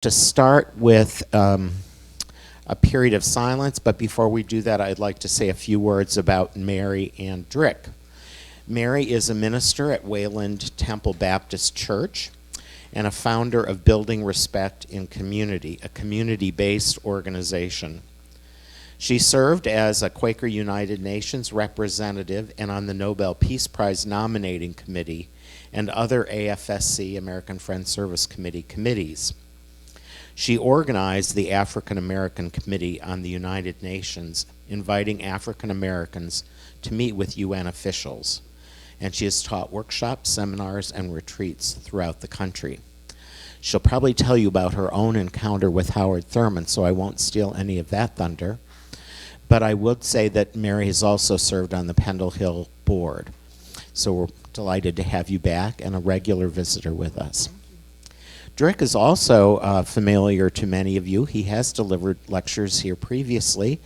To start with a period of silence, but before we do that, I'd like to say a few words about Mary and Drick. Mary is a minister at Wayland Temple Baptist Church and a founder of Building Respect in Community, a community-based organization. She served as a Quaker United Nations representative and on the Nobel Peace Prize nominating committee and other AFSC, American Friends Service Committee, committees. She organized the African American Committee on the United Nations, inviting African Americans to meet with UN officials. And she has taught workshops, seminars, and retreats throughout the country. She'll probably tell you about her own encounter with Howard Thurman, so I won't steal any of that thunder. But I would say that Mary has also served on the Pendle Hill board. So we're delighted to have you back and a regular visitor with us. Drick is also familiar to many of you. He has delivered lectures here previously,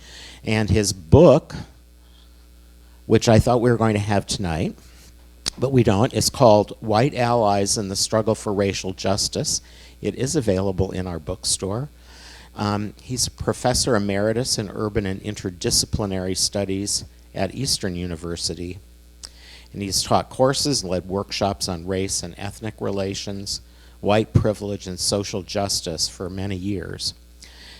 and his book, which I thought we were going to have tonight, but we don't, is called White Allies in the Struggle for Racial Justice. It is available in our bookstore. He's a professor emeritus in urban and interdisciplinary studies at Eastern University, and he's taught courses and led workshops on race and ethnic relations, white privilege, and social justice for many years.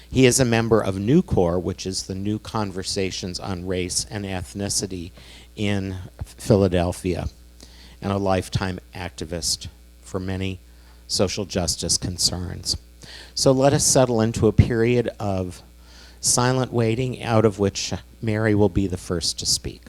He is a member of NUCOR, which is the New Conversations on Race and Ethnicity in Philadelphia, and a lifetime activist for many social justice concerns. So let us settle into a period of silent waiting, out of which Mary will be the first to speak.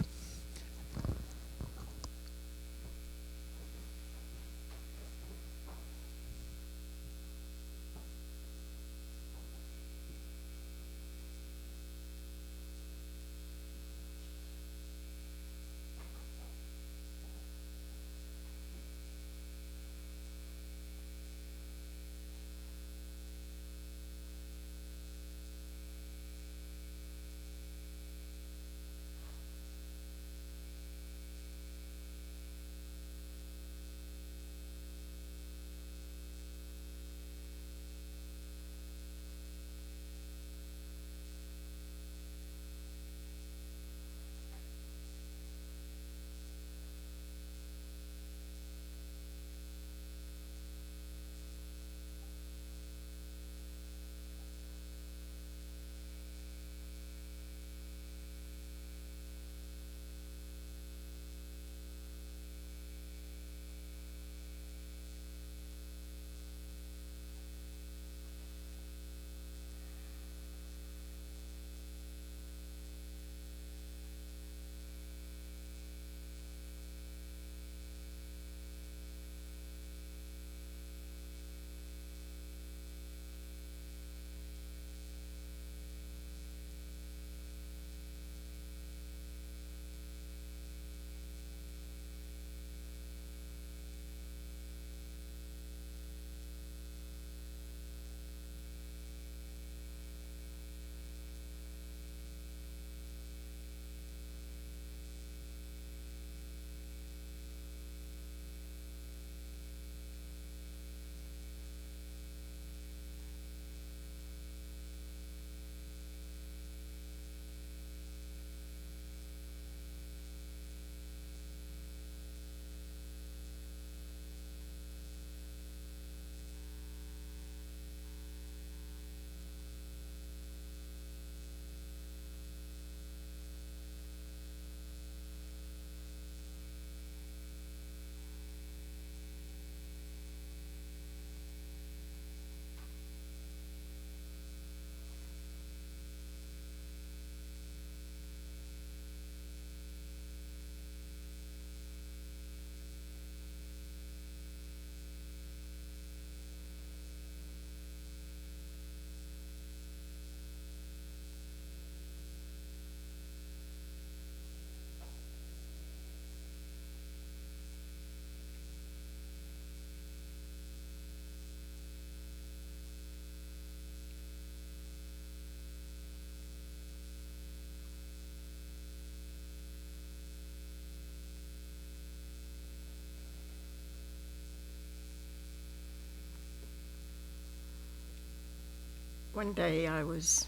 One day I was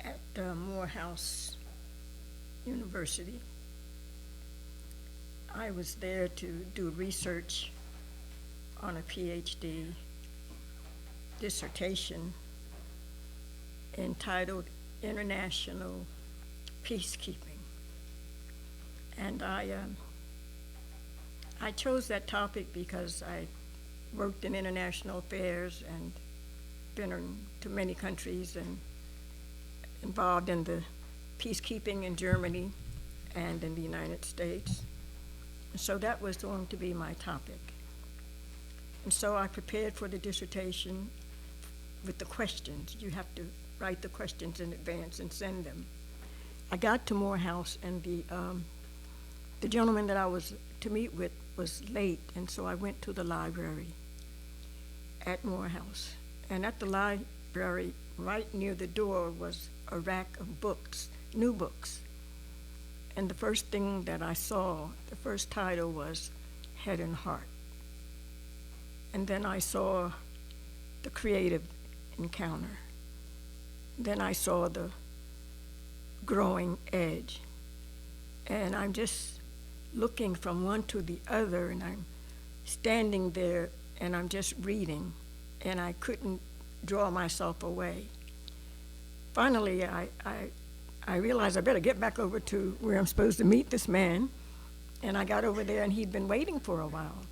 at Morehouse University. I was there to do research on a PhD dissertation entitled International Peacekeeping. And I chose that topic because I worked in international affairs and been to many countries and involved in the peacekeeping in Germany and in the United States. So that was going to be my topic. And so I prepared for the dissertation with the questions. You have to write the questions in advance and send them. I got to Morehouse, and the gentleman that I was to meet with was late, and so I went to the library at Morehouse. And at the library, right near the door, was a rack of books, new books. And the first thing that I saw, the first title was Head and Heart. And then I saw The Creative Encounter. Then I saw The Growing Edge. And I'm just looking from one to the other, and I'm standing there and I'm just reading, and I couldn't draw myself away. Finally, I realized I better get back over to where I'm supposed to meet this man, and I got over there, and he'd been waiting for a while.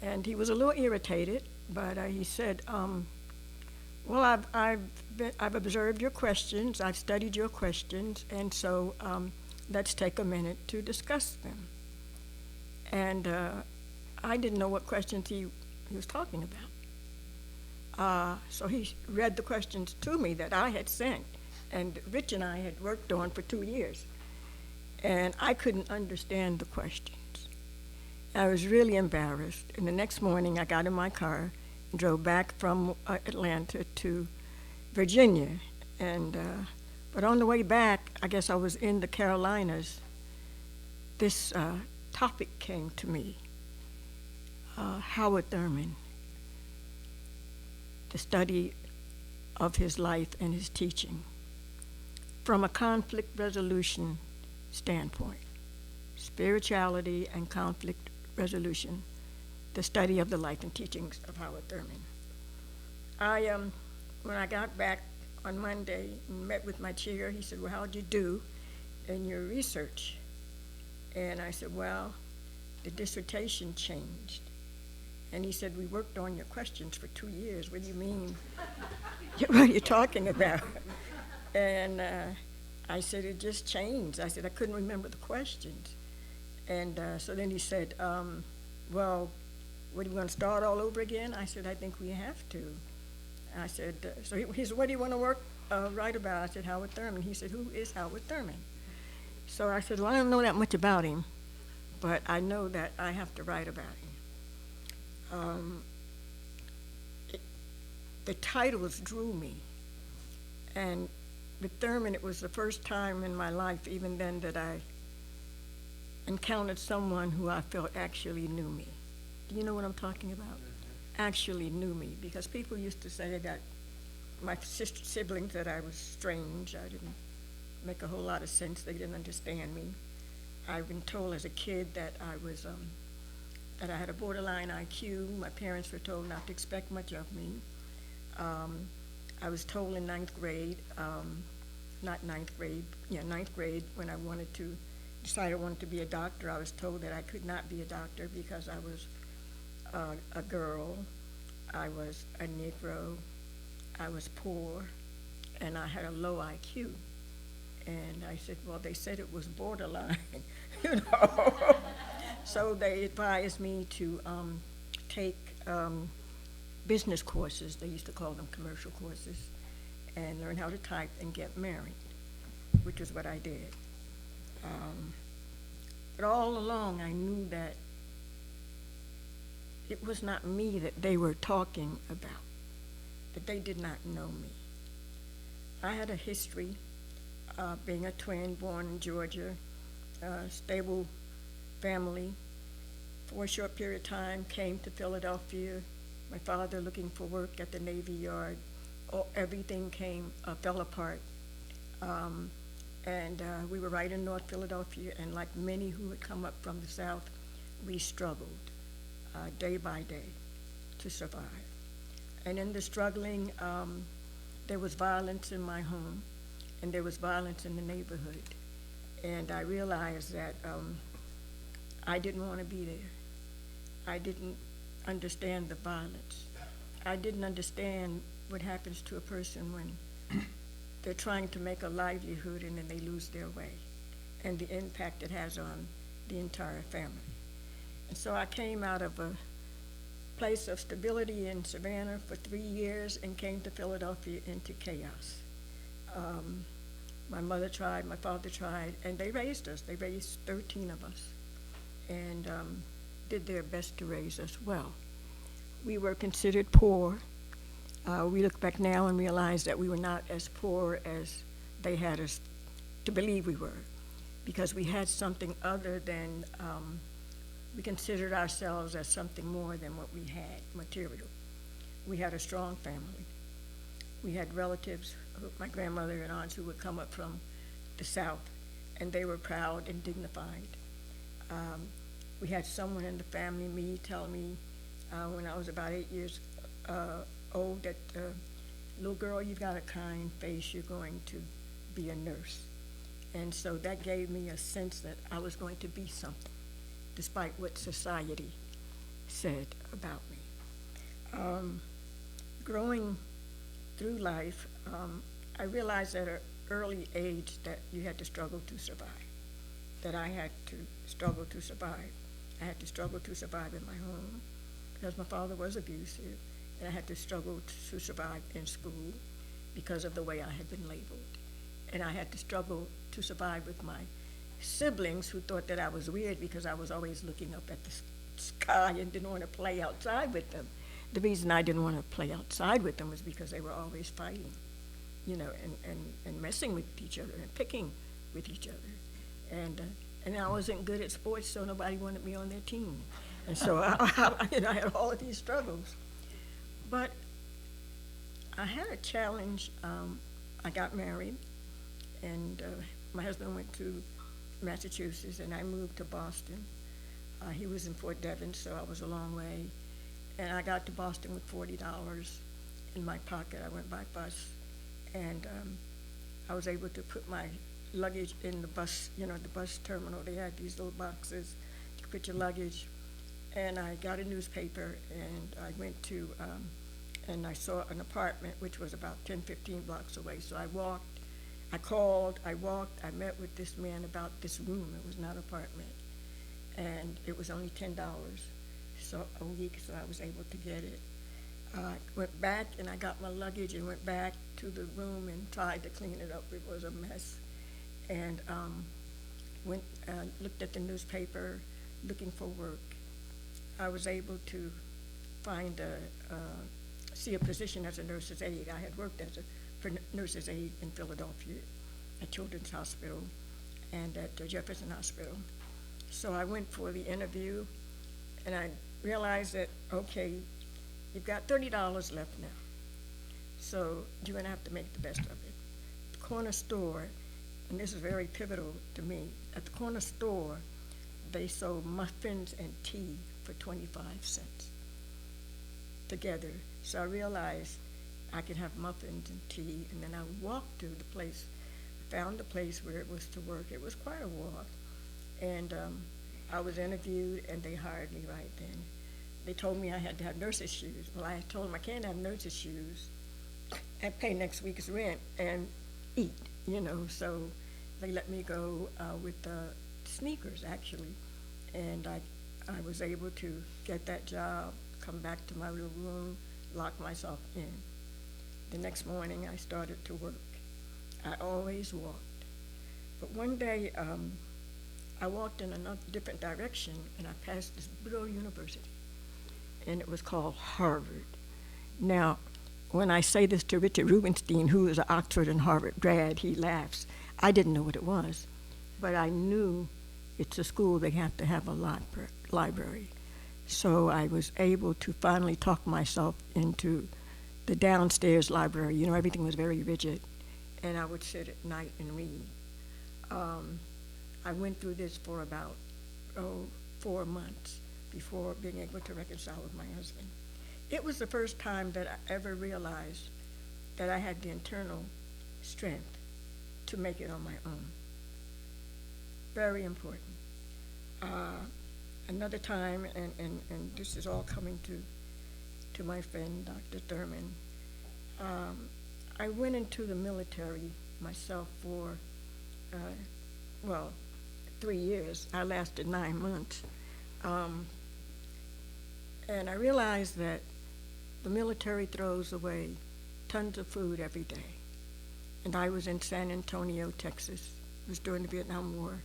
And he was a little irritated, but he said, well, I've observed your questions, I've studied your questions, and so let's take a minute to discuss them. And I didn't know what questions he was talking about. So he read the questions to me that I had sent, and Rich and I had worked on for 2 years. And I couldn't understand the questions. I was really embarrassed. And the next morning, I got in my car and drove back from Atlanta to Virginia. And but on the way back, I guess I was in the Carolinas, this topic came to me. Howard Thurman, the study of his life and his teaching from a conflict resolution standpoint, spirituality and conflict resolution, the study of the life and teachings of Howard Thurman. When I got back on Monday and met with my chair, he said, well, how'd you do in your research? And I said, well, the dissertation changed. And he said, we worked on your questions for 2 years. What do you mean? What are you talking about? And I said, it just changed. I said, I couldn't remember the questions. And so then he said, well, what, do you want to start all over again? I said, I think we have to. I said, so he said, what do you want to write about? I said, Howard Thurman. He said, who is Howard Thurman? So I said, well, I don't know that much about him, but I know that I have to write about him. The titles drew me. And with Thurman, it was the first time in my life, even then, that I encountered someone who I felt actually knew me. Do you know what I'm talking about? Mm-hmm. Actually knew me, because people used to say that my siblings, that I was strange. I didn't make a whole lot of sense. They didn't understand me. I've been told as a kid that that I had a borderline IQ. My parents were told not to expect much of me. I was told in ninth grade, ninth grade, when I decided I wanted to be a doctor, I was told that I could not be a doctor because I was a girl, I was a Negro, I was poor, and I had a low IQ. And I said, well, they said it was borderline, you know. So they advised me to take business courses, they used to call them commercial courses, and learn how to type and get married, which is what I did. But all along I knew that it was not me that they were talking about, that they did not know me. I had a history being a twin born in Georgia, stable family. For a short period of time, came to Philadelphia my father looking for work at the Navy Yard. Everything fell apart. We were right in North Philadelphia, and like many who had come up from the South, we struggled day by day to survive. And in the struggling, there was violence in my home, and there was violence in the neighborhood. And I realized that I didn't want to be there. I didn't understand the violence. I didn't understand what happens to a person when they're trying to make a livelihood and then they lose their way, and the impact it has on the entire family. And so I came out of a place of stability in Savannah for 3 years and came to Philadelphia into chaos. My mother tried, my father tried, and they raised us. They raised 13 of us and did their best to raise us well. We were considered poor. We look back now and realize that we were not as poor as they had us to believe we were, because we had something other than, we considered ourselves as something more than what we had, material. We had a strong family. We had relatives, my grandmother and aunts, who would come up from the South, and they were proud and dignified. We had someone in the family, me, tell me when I was about 8 years old that, little girl, you've got a kind face, you're going to be a nurse. And so that gave me a sense that I was going to be something, despite what society said about me. Growing through life, I realized at an early age that you had to struggle to survive, that I had to struggle to survive. I had to struggle to survive in my home because my father was abusive, and I had to struggle to survive in school because of the way I had been labeled. And I had to struggle to survive with my siblings, who thought that I was weird because I was always looking up at the sky and didn't want to play outside with them. The reason I didn't want to play outside with them was because they were always fighting, you know, and messing with each other and picking with each other. And I wasn't good at sports, so nobody wanted me on their team. And so I had all of these struggles. But I had a challenge. I got married, and my husband went to Massachusetts, and I moved to Boston. He was in Fort Devens, so I was a long way. And I got to Boston with $40 in my pocket. I went by bus, and I was able to put my luggage in the bus, you know, the bus terminal. They had these little boxes to put your luggage. And I got a newspaper, and I went to, and I saw an apartment, which was about 10, 15 blocks away. So I walked, I called, I walked, I met with this man about this room. It was not an apartment. And it was only $10 a week, so I was able to get it. I went back, and I got my luggage and went back to the room and tried to clean it up. It was a mess. And looked at the nursepaper, looking for work. I was able to find see a position as a nurse's aide. I had worked as a nurse's aide in Philadelphia at Children's Hospital and at Jefferson Hospital. So I went for the interview, and I realized that, okay, you've got $30 left now, so you're gonna have to make the best of it. The corner store, and this is very pivotal to me, at the corner store, they sold muffins and tea for 25 cents together. So I realized I could have muffins and tea, and then I walked to the place, found a place where it was to work. It was quite a walk, and I was interviewed, and they hired me right then. They told me I had to have nurse's shoes. Well, I told them I can't have nurse's shoes and pay next week's rent and eat, you know, so they let me go with sneakers, actually, and I was able to get that job, come back to my little room, lock myself in. The next morning, I started to work. I always walked. But one day, I walked in another different direction, and I passed this little university, and it was called Harvard. Now, when I say this to Richard Rubenstein, who is an Oxford and Harvard grad, he laughs. I didn't know what it was, but I knew it's a school they have to have a library. So I was able to finally talk myself into the downstairs library. You know, everything was very rigid, and I would sit at night and read. I went through this for about 4 months before being able to reconcile with my husband. It was the first time that I ever realized that I had the internal strength to make it on my own. Very important. Another time, and this is all coming to my friend, Dr. Thurman, I went into the military myself for, 3 years. I lasted 9 months. And I realized that the military throws away tons of food every day. And I was in San Antonio, Texas. It was during the Vietnam War.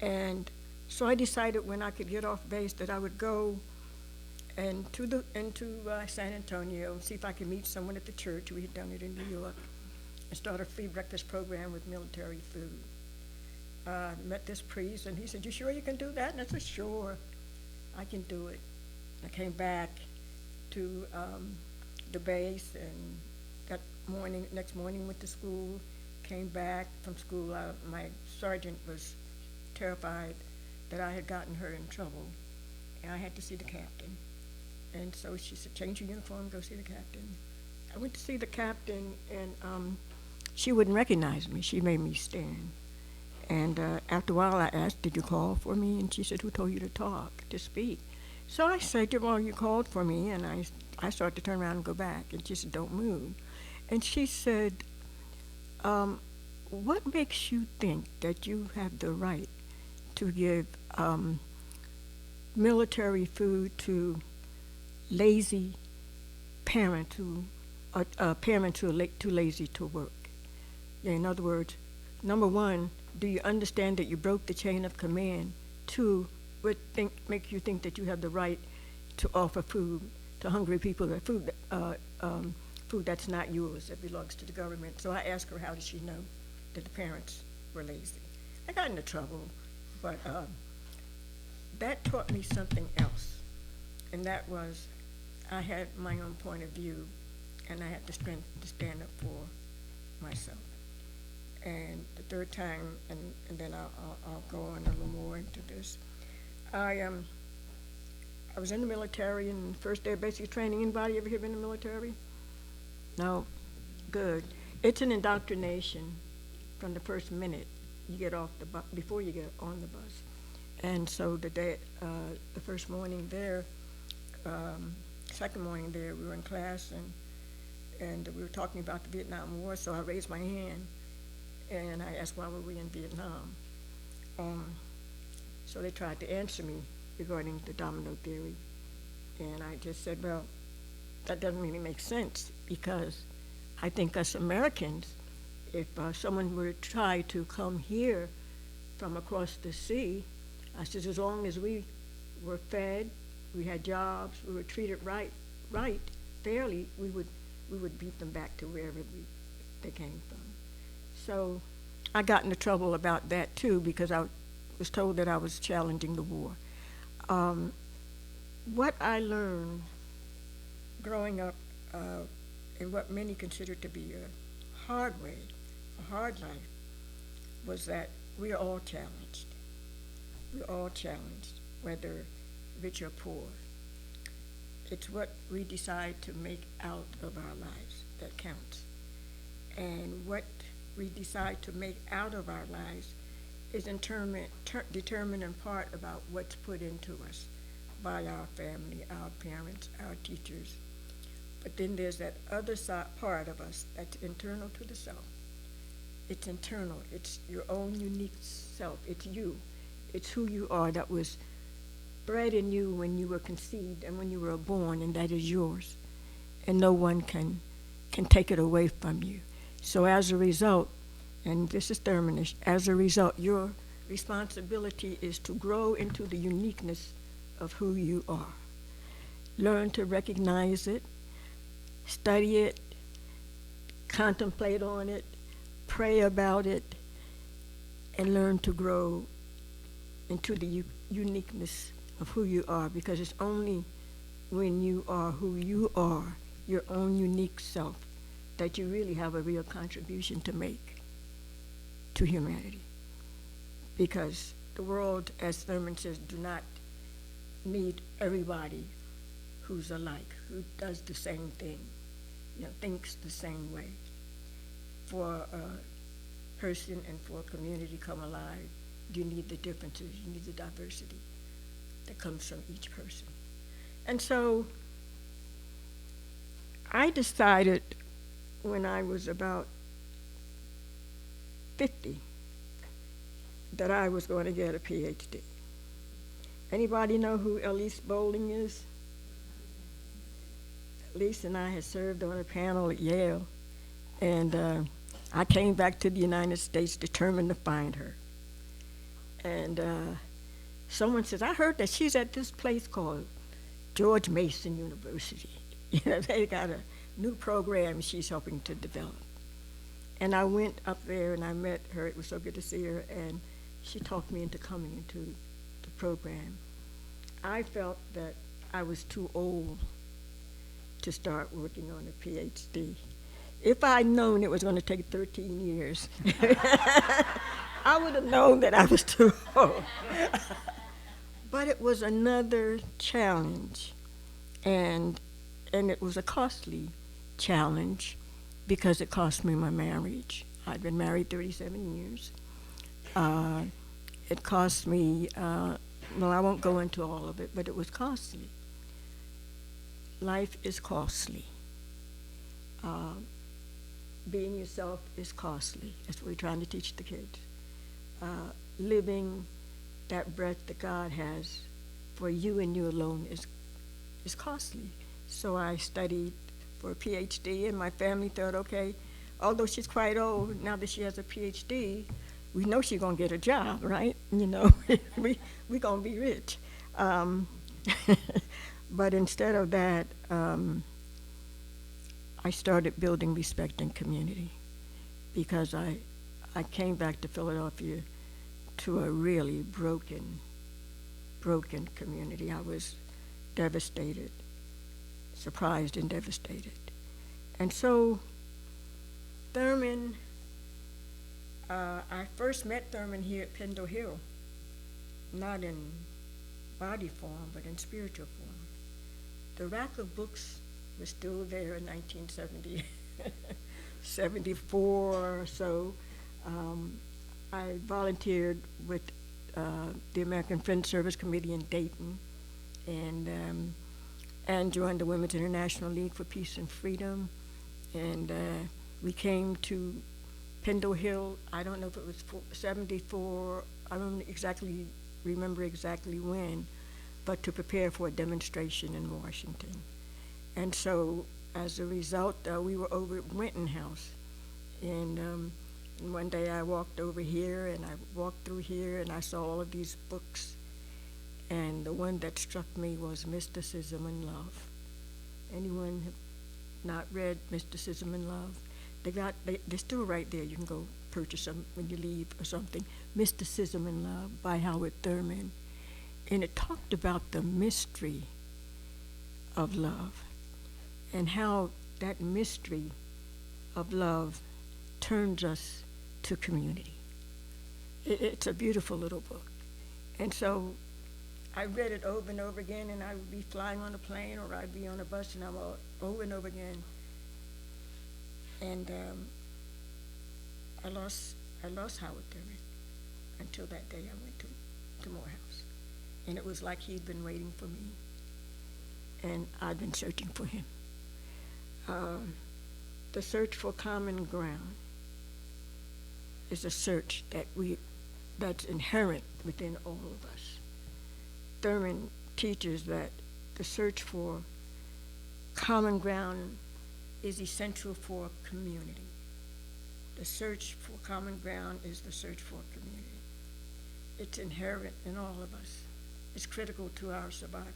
And so I decided when I could get off base that I would go into San Antonio and see if I could meet someone at the church. We had done it in New York, and start a free breakfast program with military food. Met this priest, and he said, "You sure you can do that?" And I said, "Sure, I can do it." I came back to the base, and next morning went to school. Came back from school. My sergeant was terrified that I had gotten her in trouble, and I had to see the captain. And so she said, "Change your uniform, go see the captain." I went to see the captain, and she wouldn't recognize me. She made me stand. And after a while, I asked, "Did you call for me?" And she said, "Who told you to speak?" So I said, "Well, you called for me," and I started to turn around and go back. And she said, "Don't move." And she said, "What makes you think that you have the right to give military food to lazy parents who are too lazy to work?" In other words, number one, do you understand that you broke the chain of command? Two, what makes you think that you have the right to offer food to hungry people, food that's not yours, that belongs to the government? So I asked her, how did she know that the parents were lazy? I got into trouble, but that taught me something else, and that was I had my own point of view, and I had the strength to stand up for myself. And the third time, and then I'll go on a little more into this. I was in the military, and first day of basic training. Anybody ever here been in the military? No? Good. It's an indoctrination from the first minute you get off the bus, before you get on the bus. And so the first morning there, second morning there, we were in class, and we were talking about the Vietnam War, so I raised my hand, and I asked, why were we in Vietnam? So they tried to answer me regarding the domino theory, and I just said, well, that doesn't really make sense, because I think us Americans, if someone were to try to come here from across the sea, I said, as long as we were fed, we had jobs, we were treated right, fairly, we would beat them back to wherever they came from. So I got into trouble about that too, because I was told that I was challenging the war. What I learned growing up in what many consider to be a hard life, was that we are all challenged. We're all challenged, whether rich or poor. It's what we decide to make out of our lives that counts. And what we decide to make out of our lives is determined in part about what's put into us by our family, our parents, our teachers. But then there's that other part of us that's internal to the self. It's internal. It's your own unique self. It's you. It's who you are, that was bred in you when you were conceived and when you were born, and that is yours. And no one can take it away from you. So as a result, and this is Thurmanish, as a result, your responsibility is to grow into the uniqueness of who you are. Learn to recognize it, study it, contemplate on it, pray about it, and learn to grow into the uniqueness of who you are, because it's only when you are who you are, your own unique self, that you really have a real contribution to make to humanity. Because the world, as Thurman says, do not need everybody who's alike, who does the same thing, thinks the same way. For a person and for a community to come alive, you need the differences, you need the diversity that comes from each person. And so I decided when I was about 50 that I was going to get a PhD. Anybody know who Elise Bowling is? Elise and I had served on a panel at Yale, and I came back to the United States determined to find her. And someone says, I heard that she's at this place called George Mason University. They got a new program she's helping to develop. And I went up there and I met her. It was so good to see her, and she talked me into coming into the program. I felt that I was too old to start working on a PhD. If I'd known it was going to take 13 years, I would have known that I was too old. But it was another challenge, and it was a costly challenge because it cost me my marriage. I'd been married 37 years. It cost me, well, I won't go into all of it, but it was costly. Life is costly. Being yourself is costly. That's what we're trying to teach the kids. Living that breath that God has for you and you alone is costly. So I studied for a PhD, and my family thought, okay, although she's quite old, now that she has a PhD, we know she's gonna get a job, right? we gonna be rich. But instead of that, I started building respect and community, because I came back to Philadelphia to a really broken community. I was devastated, surprised and devastated. And so Thurman, I first met Thurman here at Pendle Hill, not in body form, but in spiritual form. The rack of books was still there in 1970, 74 or so. I volunteered with the American Friends Service Committee in Dayton, and joined the Women's International League for Peace and Freedom. And we came to Pendle Hill, I don't know if it was 74, I don't remember exactly when, but to prepare for a demonstration in Washington. And so as a result, we were over at Winton House. And one day I walked over here, and I walked through here, and I saw all of these books. And the one that struck me was Mysticism and Love. Anyone have not read Mysticism and Love? They're still right there. You can go purchase them when you leave or something. Mysticism and Love by Howard Thurman. And it talked about the mystery of love and how that mystery of love turns us to community. It's a beautiful little book. And so I read it over and over again, and I would be flying on a plane or I'd be on a bus, and I'm over and over again. And I lost Howard Thurman until that day I went to Morehouse. And it was like he'd been waiting for me, and I'd been searching for him. The search for common ground is a search that's inherent within all of us. Thurman teaches that the search for common ground is essential for community. The search for common ground is the search for community. It's inherent in all of us. It's critical to our survival.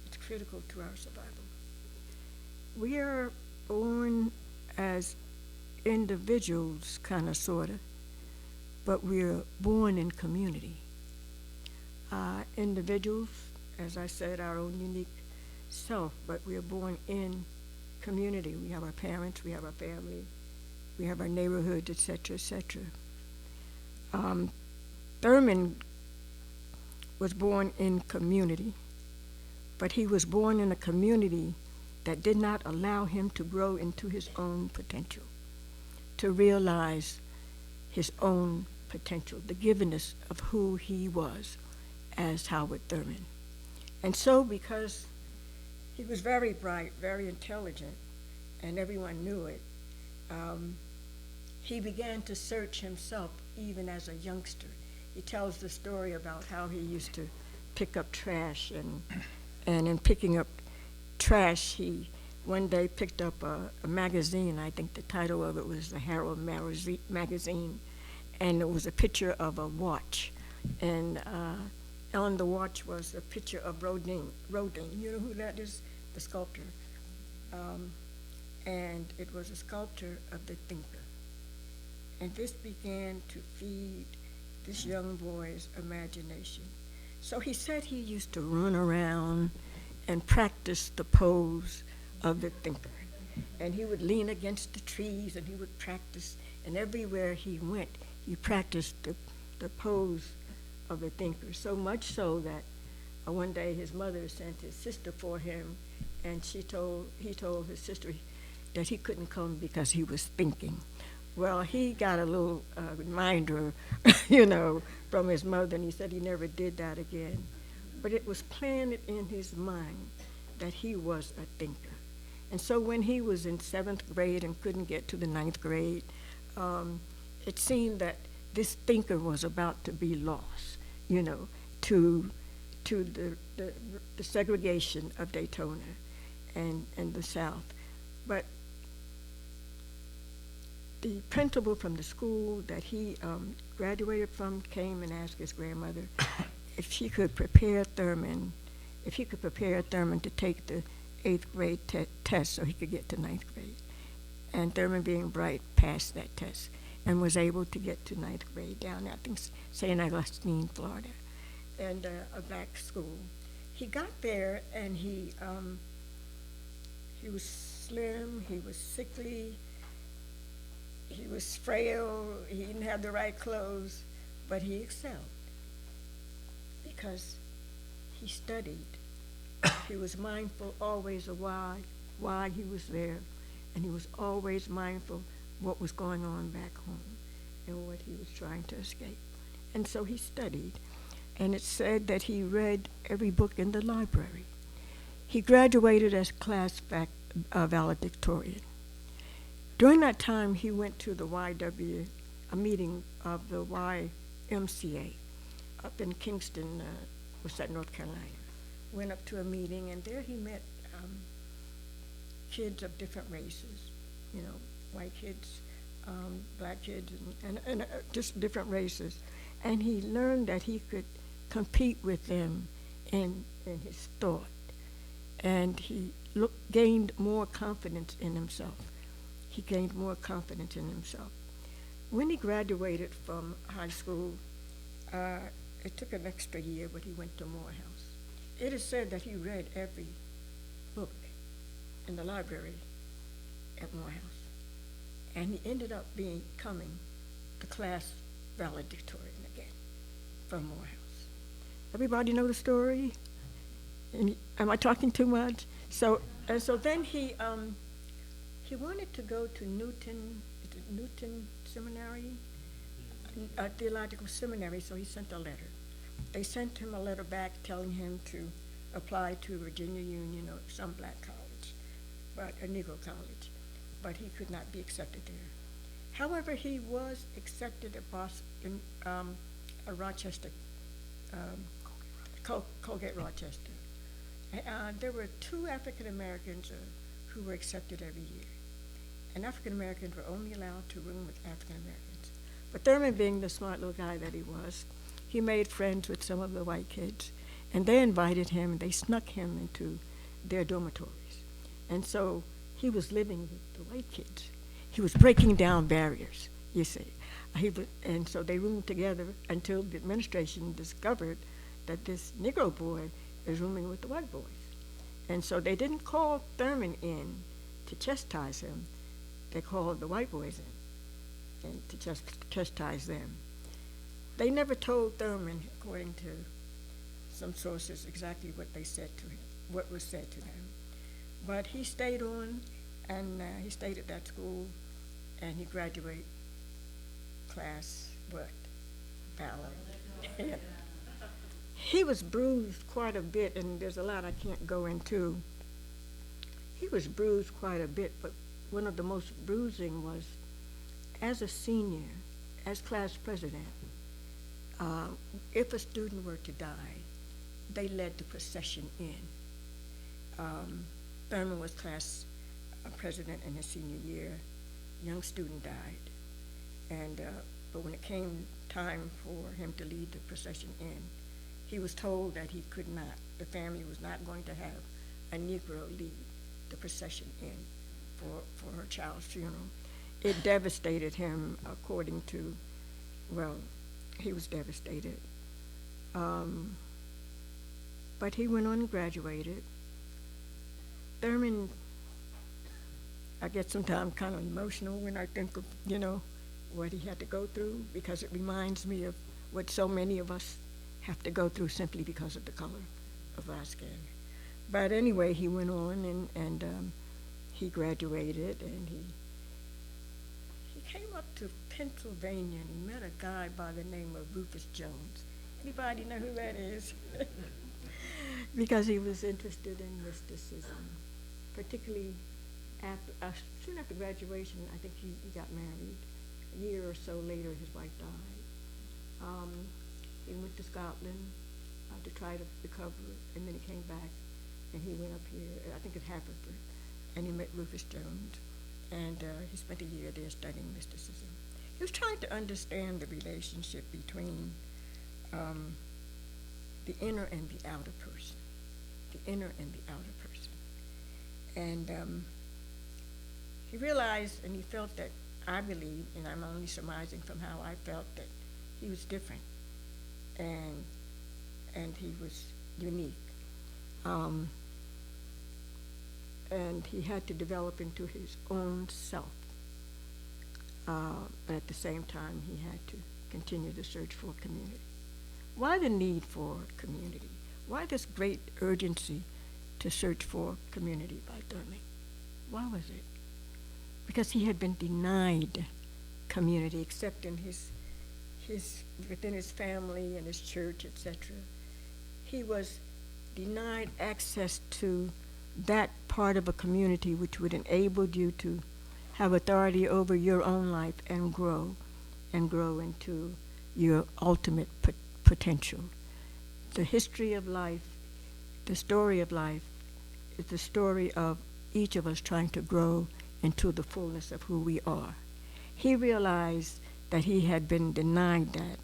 It's critical to our survival. We are born as individuals, kind of, sort of, but we're born in community. individuals, as I said, our own unique self, but we are born in community. We have our parents, we have our family, we have our neighborhoods, etc., etc. Thurman was born in community, but he was born in a community that did not allow him to grow into his own potential, to realize his own potential, the givenness of who he was as Howard Thurman. And so, because he was very bright, very intelligent, and everyone knew it, he began to search himself even as a youngster. He tells the story about how he used to pick up trash, and in picking up trash, he one day picked up a magazine. I think the title of it was the Herald magazine, and it was a picture of a watch. And on the watch was a picture of Rodin. You know who that is? The sculptor. And it was a sculpture of the thinker. And this began to feed this young boy's imagination. So he said he used to run around and practice the pose of the thinker. And he would lean against the trees and he would practice, and everywhere he went, he practiced the pose of the thinker. So much so that one day his mother sent his sister for him, and he told his sister that he couldn't come because he was thinking. Well, he got a little reminder, from his mother, and he said he never did that again. But it was planted in his mind that he was a thinker. And so when he was in 7th grade and couldn't get to the 9th grade, it seemed that this thinker was about to be lost, to the segregation of Daytona and the South. But the principal from the school that he graduated from came and asked his grandmother if he could prepare Thurman to take the 8th grade test so he could get to 9th grade. And Thurman, being bright, passed that test and was able to get to 9th grade down, I think, St. Augustine, Florida, and a black school. He got there and he was slim, he was sickly, he was frail, he didn't have the right clothes, but he excelled because he studied. He was mindful always of why he was there, and he was always mindful what was going on back home and what he was trying to escape. And so he studied, and it's said that he read every book in the library. He graduated as class valedictorian. During that time, he went to the a meeting of the YMCA up in Kingston, North Carolina. Went up to a meeting, and there he met kids of different races, white kids, black kids, and just different races. And he learned that he could compete with them in his thought. And he gained more confidence in himself. When he graduated from high school, it took an extra year, but he went to Morehouse. It is said that he read every book in the library at Morehouse, and he ended up becoming the class valedictorian again from Morehouse. Everybody know the story? Am I talking too much? So then he wanted to go to Newton Seminary, theological seminary, so he sent a letter. They sent him a letter back telling him to apply to Virginia Union or some black college, but a Negro college, but he could not be accepted there. However, he was accepted at Boston, Rochester, Colgate, Rochester. There were 2 African Americans who were accepted every year, and African Americans were only allowed to room with African Americans. But Thurman, being the smart little guy that he was, he made friends with some of the white kids, and they invited him, they snuck him into their dormitories. And so he was living with the white kids. He was breaking down barriers, you see. And so they roomed together until the administration discovered that this Negro boy is rooming with the white boys. And so they didn't call Thurman in to chastise him. They called the white boys in and to chastise them. They never told Thurman, according to some sources, exactly what they said to him, what was said to them. But he stayed on, and he stayed at that school, and he graduated class, what? Ballot. He was bruised quite a bit, and there's a lot I can't go into. He was bruised quite a bit, but one of the most bruising was, as a senior, as class president, if a student were to die, they led the procession in. Thurman was class president in his senior year. Young student died, and but when it came time for him to lead the procession in, he was told that he could not. The family was not going to have a Negro lead the procession in for her child's funeral. It devastated him, according to, well, he was devastated. But he went on and graduated. Thurman, I get sometimes kind of emotional when I think of, what he had to go through, because it reminds me of what so many of us have to go through simply because of the color of our skin. But anyway, he went on and he graduated, and he came up to Pennsylvania, and he met a guy by the name of Rufus Jones. Anybody know who that is? Because he was interested in mysticism, particularly soon after graduation. I think he got married. A year or so later, his wife died. He went to Scotland to try to recover, and then he came back, and he went up here, I think at Haverford, and he met Rufus Jones, and he spent a year there studying mysticism. He was trying to understand the relationship between the inner and the outer person, the inner and the outer person. And he realized, and he felt that, I believe, and I'm only surmising from how I felt, that he was different, and he was unique. And he had to develop into his own self. But at the same time, he had to continue the search for community. Why the need for community? Why this great urgency to search for community by Thurman? Why was it? Because he had been denied community, except in his within his family and his church, etc. He was denied access to that part of a community which would enable you to have authority over your own life and grow into your ultimate potential. The history of life, the story of life, is the story of each of us trying to grow into the fullness of who we are. He realized that he had been denied that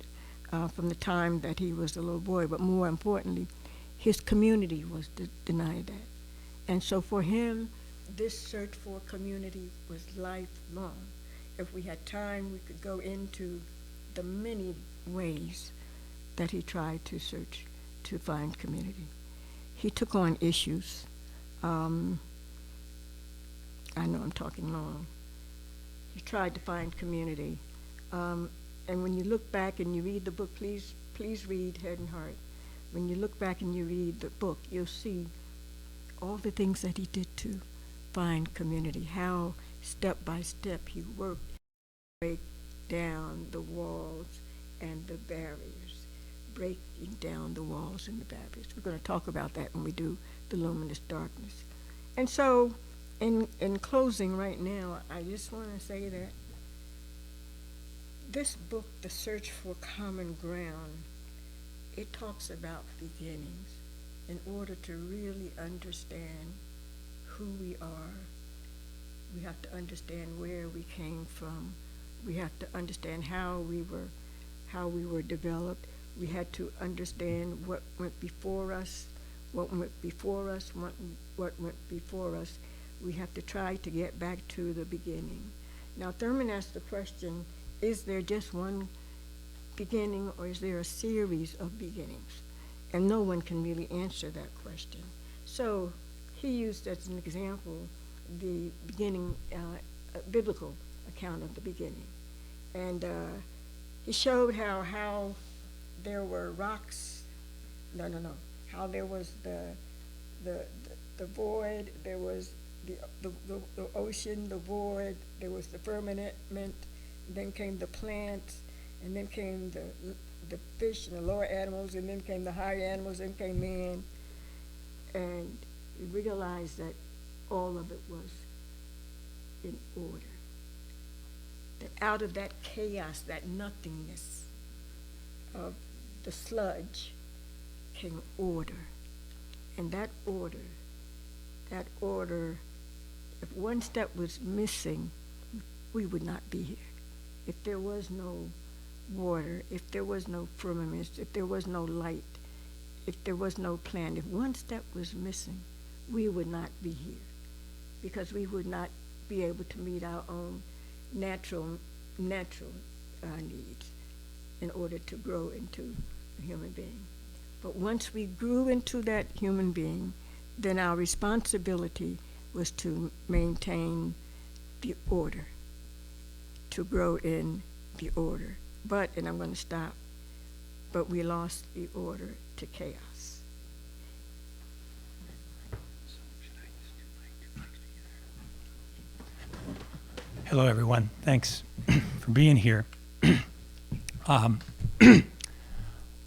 from the time that he was a little boy, but more importantly, his community was denied that. And so for him, this search for community was lifelong. If we had time, we could go into the many ways that he tried to search to find community. He took on issues. I know I'm talking long. He tried to find community. And when you look back and you read the book, please read Head and Heart. When you look back and you read the book, you'll see all the things that he did to find community, how step by step he worked to break down the walls and the barriers, breaking down the walls and the barriers. We're going to talk about that when we do the luminous darkness. And so, in closing right now, I just want to say that this book, The Search for Common Ground, it talks about beginnings. In order to really understand who we are, we have to understand where we came from. We have to understand how we were developed. We had to understand what went before us, what went before us. We have to try to get back to the beginning. Now, Thurman asked the question, is there just one beginning, or is there a series of beginnings? and no one can really answer that question. So he used as an example the beginning, biblical account of the beginning. And he showed how there were rocks, how there was the void, there was the ocean, the void, there was the firmament, then came the plants, and then came the fish and the lower animals, and then came the higher animals, then came man. And we realized that all of it was in order. That out of that chaos, that nothingness of the sludge came order. And that order, if one step was missing, we would not be here. If there was no water, if there was no firmament, if there was no light, if there was no plan, if one step was missing, we would not be here, because we would not be able to meet our own natural needs in order to grow into a human being. But once we grew into that human being, then our responsibility was to maintain the order, to grow in the order. But, and I'm going to stop, but we lost the order to chaos. Hello, everyone. Thanks for being here.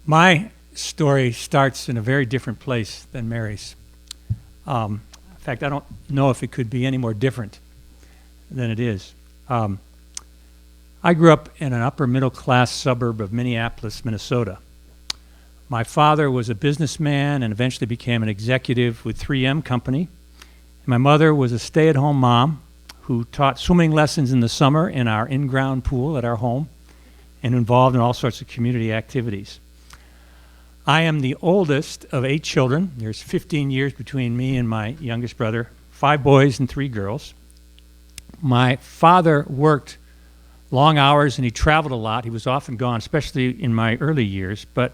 My story starts in a very different place than Mary's. In fact, I don't know if it could be any more different than it is. I grew up in an upper middle class suburb of Minneapolis, Minnesota. My father was a businessman and eventually became an executive with 3M Company. And my mother was a stay-at-home mom who taught swimming lessons in the summer in our in-ground pool at our home and involved in all sorts of community activities. I am the oldest of 8 children. There's 15 years between me and my youngest brother, 5 boys and 3 girls. My father worked long hours and he traveled a lot. He was often gone, especially in my early years, but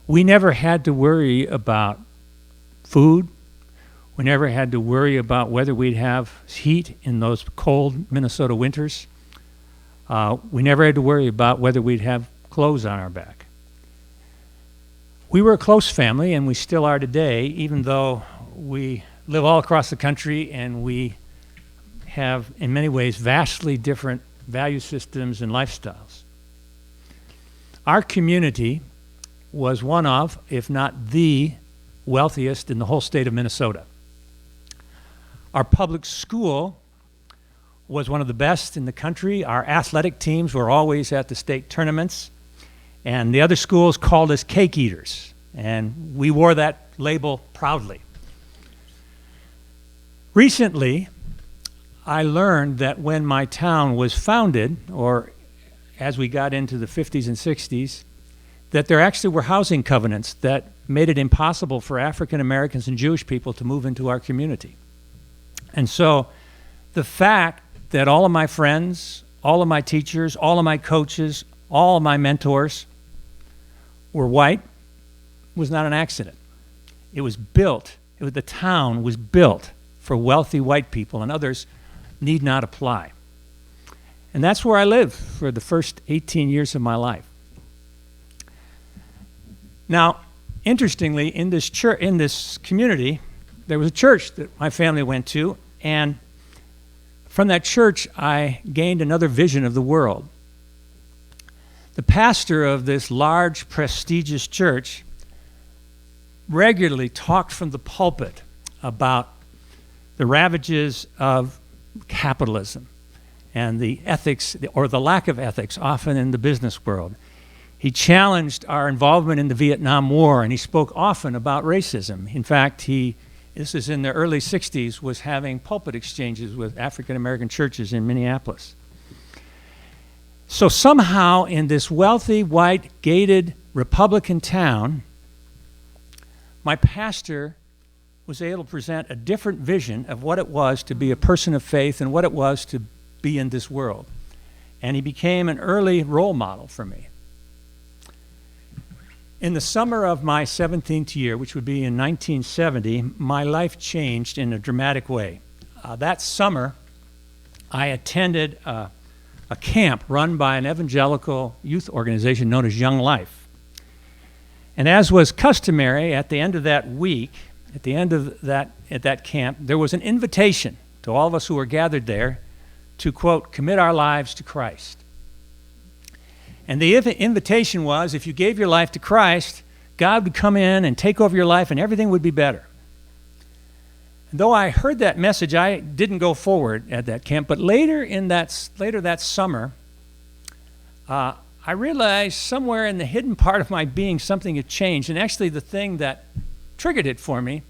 we never had to worry about food. We never had to worry about whether we'd have heat in those cold Minnesota winters. We never had to worry about whether we'd have clothes on our back. We were a close family, and we still are today, even though we live all across the country and we have, in many ways, vastly different value systems and lifestyles. Our community was one of, if not the, wealthiest in the whole state of Minnesota. Our public school was one of the best in the country. Our athletic teams were always at the state tournaments, and the other schools called us cake eaters, and we wore that label proudly. Recently, I learned that when my town was founded, or as we got into the 50s and 60s, that there actually were housing covenants that made it impossible for African Americans and Jewish people to move into our community. And so the fact that all of my friends, all of my teachers, all of my coaches, all of my mentors were white was not an accident. It was built, the town was built for wealthy white people, and others need not apply. And that's where I lived for the first 18 years of my life. Now, interestingly, in this church, in this community, there was a church that my family went to, and from that church, I gained another vision of the world. The pastor of this large, prestigious church regularly talked from the pulpit about the ravages of capitalism and the ethics, or the lack of ethics, often in the business world. He challenged our involvement in the Vietnam War, and he spoke often about racism. In fact, this is in the early 60s, was having pulpit exchanges with African American churches in Minneapolis. So somehow in this wealthy, white, gated Republican town, my pastor was able to present a different vision of what it was to be a person of faith and what it was to be in this world. And he became an early role model for me. In the summer of my 17th year, which would be in 1970, my life changed in a dramatic way. That summer, I attended a camp run by an evangelical youth organization known as Young Life. And as was customary, at the end of that week, at that camp, there was an invitation to all of us who were gathered there to, quote, commit our lives to Christ. And the invitation was, if you gave your life to Christ, God would come in and take over your life and everything would be better. And though I heard that message, I didn't go forward at that camp. But later that summer, I realized somewhere in the hidden part of my being something had changed. And actually the thing that triggered it for me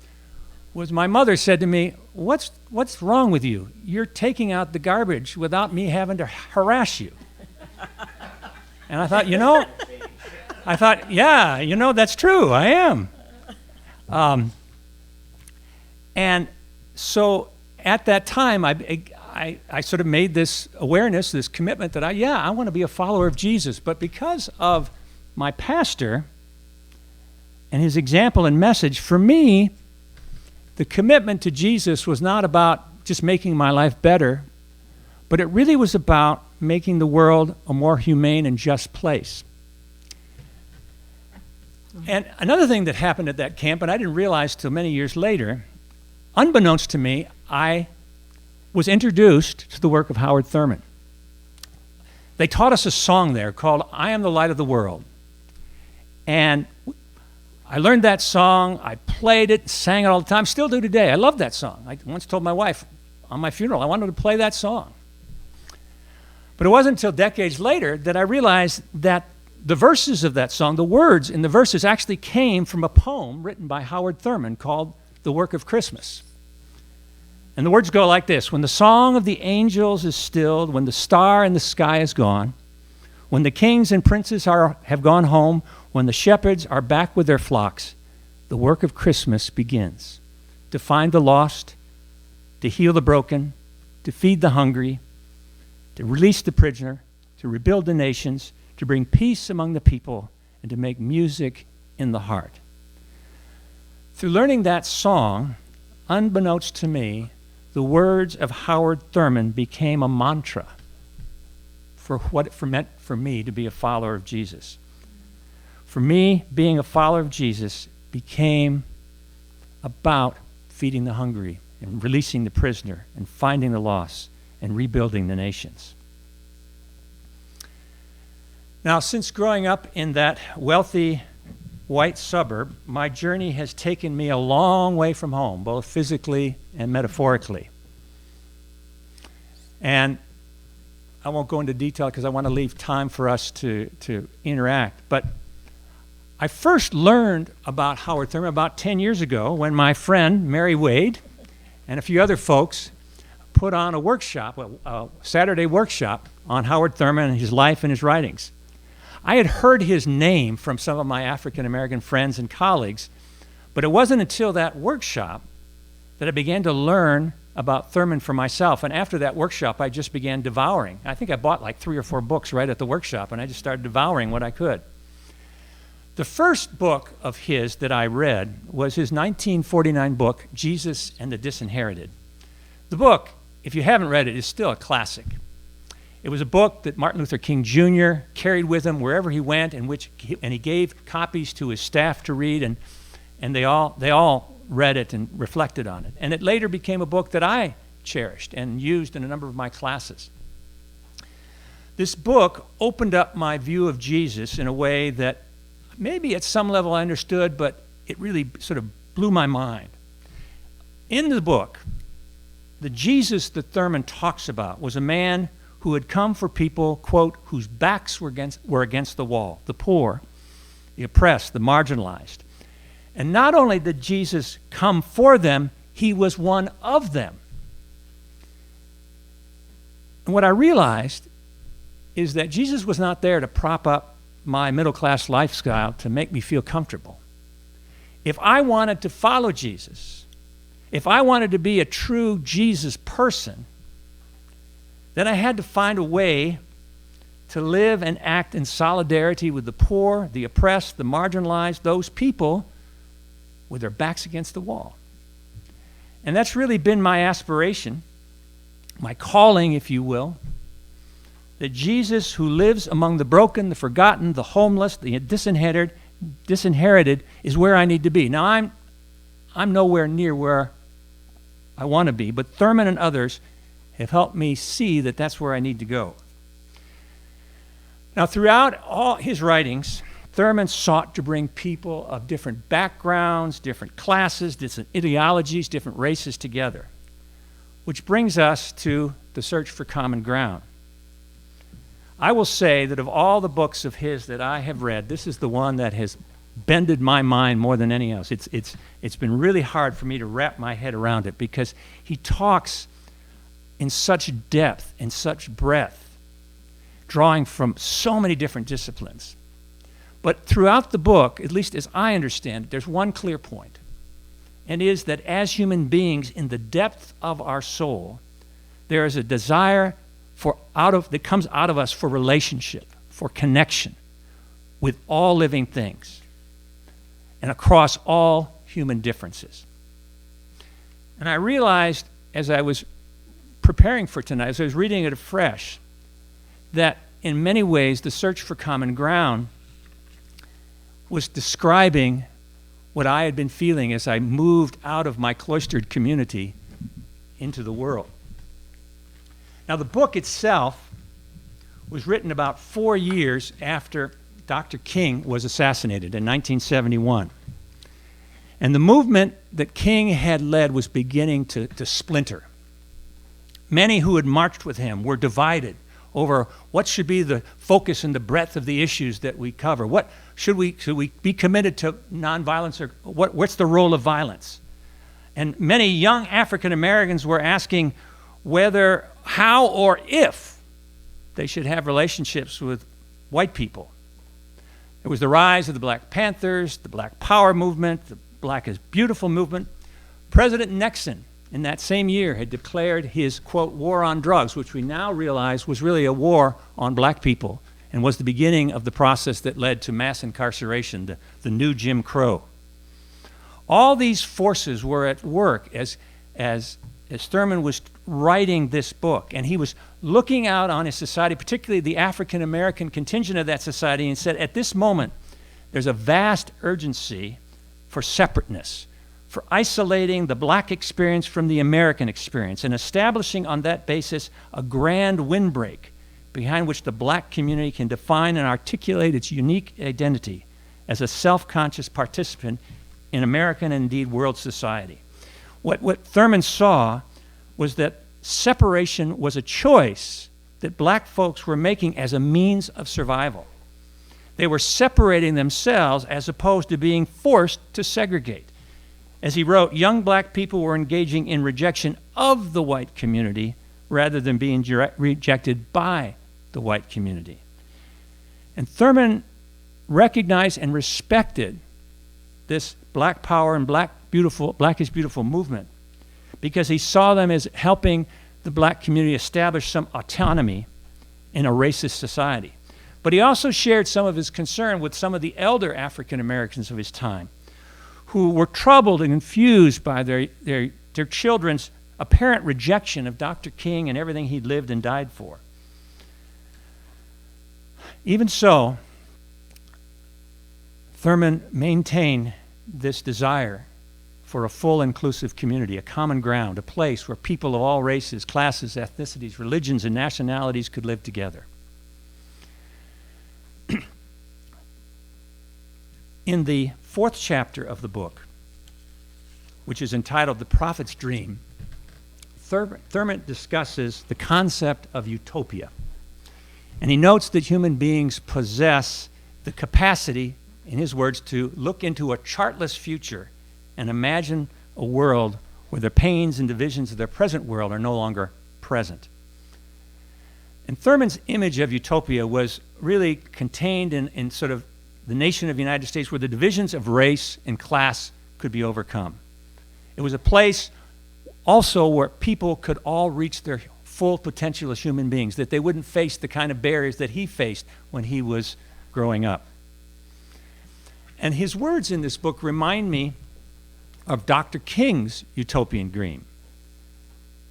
was my mother said to me, what's wrong with you? You're taking out the garbage without me having to harass you. And I thought, yeah, that's true, I am. And so at that time, I sort of made this awareness, this commitment that I want to be a follower of Jesus. But because of my pastor and his example and message, for me, the commitment to Jesus was not about just making my life better, but it really was about making the world a more humane and just place. And another thing that happened at that camp, and I didn't realize till many years later, unbeknownst to me, I was introduced to the work of Howard Thurman. They taught us a song there called I Am the Light of the World. And I learned that song, I played it, sang it all the time, still do today. I love that song. I once told my wife on my funeral I wanted to play that song. But it wasn't until decades later that I realized that the verses of that song, the words in the verses actually came from a poem written by Howard Thurman called The Work of Christmas. And the words go like this: when the song of the angels is stilled, when the star in the sky is gone, when the kings and princes have gone home, when the shepherds are back with their flocks, the work of Christmas begins. To find the lost, to heal the broken, to feed the hungry, to release the prisoner, to rebuild the nations, to bring peace among the people, and to make music in the heart. Through learning that song, unbeknownst to me, the words of Howard Thurman became a mantra for what it meant for me to be a follower of Jesus. For me, being a follower of Jesus became about feeding the hungry and releasing the prisoner and finding the lost and rebuilding the nations. Now, since growing up in that wealthy white suburb, my journey has taken me a long way from home, both physically and metaphorically. And I won't go into detail because I want to leave time for us to interact. But I first learned about Howard Thurman about 10 years ago when my friend Mary Wade and a few other folks put on a workshop, a Saturday workshop on Howard Thurman and his life and his writings. I had heard his name from some of my African American friends and colleagues, but it wasn't until that workshop that I began to learn about Thurman for myself. And after that workshop, I just began devouring. I think I bought like 3 or 4 books right at the workshop, and I just started devouring what I could. The first book of his that I read was his 1949 book, Jesus and the Disinherited. The book, if you haven't read it, is still a classic. It was a book that Martin Luther King Jr. carried with him wherever he went, and he gave copies to his staff to read, and they all read it and reflected on it. And it later became a book that I cherished and used in a number of my classes. This book opened up my view of Jesus in a way that maybe at some level I understood, but it really sort of blew my mind. In the book, the Jesus that Thurman talks about was a man who had come for people, quote, whose backs were against the wall, the poor, the oppressed, the marginalized. And not only did Jesus come for them, he was one of them. And what I realized is that Jesus was not there to prop up my middle-class lifestyle to make me feel comfortable. If I wanted to follow Jesus, if I wanted to be a true Jesus person, then I had to find a way to live and act in solidarity with the poor, the oppressed, the marginalized, those people with their backs against the wall. And that's really been my aspiration, my calling, if you will, that Jesus, who lives among the broken, the forgotten, the homeless, the disinherited, is where I need to be. Now, I'm nowhere near where I want to be, but Thurman and others have helped me see that that's where I need to go. Now, throughout all his writings, Thurman sought to bring people of different backgrounds, different classes, different ideologies, different races together, which brings us to the search for common ground. I will say that of all the books of his that I have read, this is the one that has bended my mind more than any else. It's been really hard for me to wrap my head around it because he talks in such depth and such breadth, drawing from so many different disciplines. But throughout the book, at least as I understand it, there's one clear point, and is that as human beings, in the depth of our soul, there is a desire that comes out of us for relationship, for connection with all living things and across all human differences. And I realized as I was preparing for tonight, as I was reading it afresh, that in many ways the search for common ground was describing what I had been feeling as I moved out of my cloistered community into the world. Now, the book itself was written about 4 years after Dr. King was assassinated in 1971. And the movement that King had led was beginning to splinter. Many who had marched with him were divided over what should be the focus and the breadth of the issues that we cover. What should we be committed to nonviolence, or what's the role of violence? And many young African Americans were asking whether, how, or if they should have relationships with white people. There was the rise of the Black Panthers, the Black Power movement, the Black is Beautiful movement. President Nixon, in that same year, had declared his, quote, war on drugs, which we now realize was really a war on black people and was the beginning of the process that led to mass incarceration, the new Jim Crow. All these forces were at work as Thurman was writing this book, and he was looking out on his society, particularly the African American contingent of that society, and said, at this moment, there's a vast urgency for separateness, for isolating the black experience from the American experience and establishing on that basis a grand windbreak behind which the black community can define and articulate its unique identity as a self-conscious participant in American and indeed world society. What Thurman saw was that separation was a choice that black folks were making as a means of survival. They were separating themselves as opposed to being forced to segregate. As he wrote, young black people were engaging in rejection of the white community rather than being rejected by the white community. And Thurman recognized and respected this Black Power and Black is Beautiful movement because he saw them as helping the black community establish some autonomy in a racist society. But he also shared some of his concern with some of the elder African Americans of his time who were troubled and confused by their children's apparent rejection of Dr. King and everything he'd lived and died for. Even so, Thurman maintained this desire for a full inclusive community, a common ground, a place where people of all races, classes, ethnicities, religions, and nationalities could live together. In the 4th chapter of the book, which is entitled The Prophet's Dream, Thurman discusses the concept of utopia. And he notes that human beings possess the capacity, in his words, to look into a chartless future and imagine a world where the pains and divisions of their present world are no longer present. And Thurman's image of utopia was really contained in sort of the nation of the United States where the divisions of race and class could be overcome. It was a place also where people could all reach their full potential as human beings, that they wouldn't face the kind of barriers that he faced when he was growing up. And his words in this book remind me of Dr. King's utopian dream,